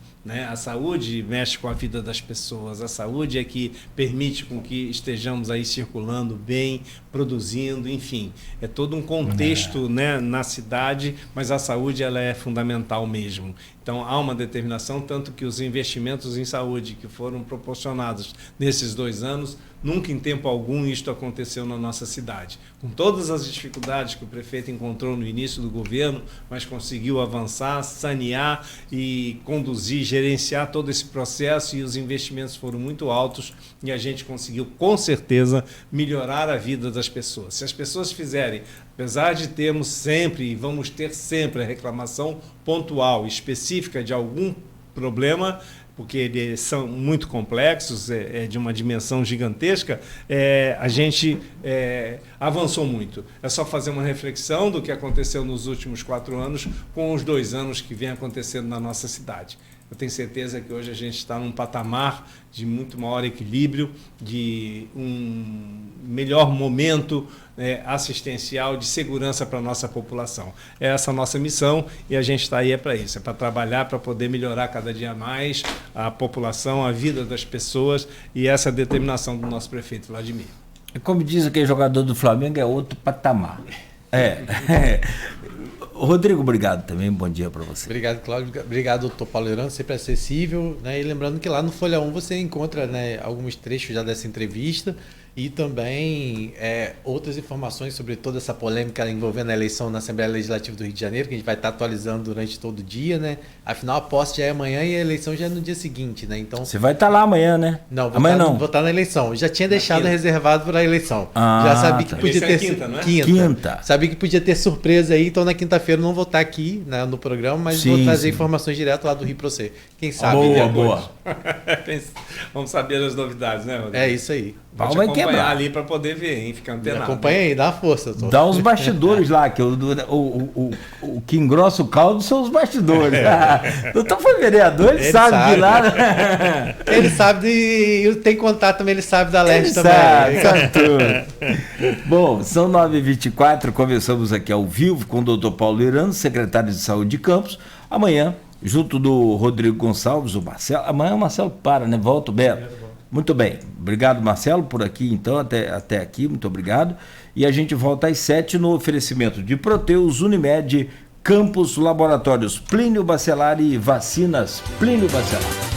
A saúde mexe com a vida das pessoas, a saúde é que permite com que estejamos aí circulando bem, produzindo, enfim. É todo um contexto, né, na cidade, mas a saúde ela é fundamental mesmo. Então, há uma determinação, tanto que os investimentos em saúde que foram proporcionados nesses 2 anos, nunca em tempo algum isto aconteceu na nossa cidade. Com todas as dificuldades que o prefeito encontrou no início do governo, mas conseguiu avançar, sanear e conduzir, gerenciar todo esse processo, e os investimentos foram muito altos e a gente conseguiu, com certeza, melhorar a vida das pessoas. Se as pessoas fizerem, apesar de termos sempre e vamos ter sempre a reclamação pontual, específica de algum problema, porque eles são muito complexos, de uma dimensão gigantesca, a gente avançou muito. É só fazer uma reflexão do que aconteceu nos últimos 4 anos com os 2 anos que vem acontecendo na nossa cidade. Eu tenho certeza que hoje a gente está num patamar de muito maior equilíbrio, de um melhor momento assistencial, de segurança para a nossa população. É essa a nossa missão e a gente está aí para isso, é para trabalhar, para poder melhorar cada dia mais a população, a vida das pessoas, e essa é a determinação do nosso prefeito Vladimir. Como diz aquele jogador do Flamengo, é outro patamar. Rodrigo, obrigado também, bom dia para você. Obrigado, Cláudio. Obrigado, doutor Paulo Herano, sempre acessível, né? E lembrando que lá no Folha 1 você encontra, né, alguns trechos já dessa entrevista E também outras informações sobre toda essa polêmica envolvendo a eleição na Assembleia Legislativa do Rio de Janeiro, que a gente vai estar atualizando durante todo o dia, né? Afinal, a posse já é amanhã e a eleição já é no dia seguinte, né? Então, você vai estar lá amanhã, né? Não, amanhã vou estar na eleição. Já tinha deixado reservado para a eleição. Ah, já sabia que podia ter quinta, não é? Quinta. Sabia que podia ter surpresa aí, então na quinta-feira não vou estar aqui, né, no programa, mas vou trazer informações direto lá do Rio para você. Quem sabe? Boa. Vamos saber as novidades, né, Rodrigo? É isso aí. Vamos vai acompanhar quebrar ali para poder ver, hein? Fica antenado. Acompanha aí, dá uma força. Dá os bastidores lá, que o que engrossa o caldo são os bastidores. O doutor foi vereador, ele sabe de lá. Né? Ele sabe, e tem contato também, ele sabe da Leste também. Sabe tudo. Bom, são 9h24, começamos aqui ao vivo com o doutor Paulo Irano, secretário de Saúde de Campos. Amanhã, junto do Rodrigo Gonçalves, o Marcelo. Amanhã o Marcelo para, né? Volta o Beto. Muito bem. Obrigado, Marcelo, por aqui, então, até aqui. Muito obrigado. E a gente volta às 7 no oferecimento de Proteus, Unimed, Campos, Laboratórios Plínio Bacelar e Vacinas Plínio Bacelar.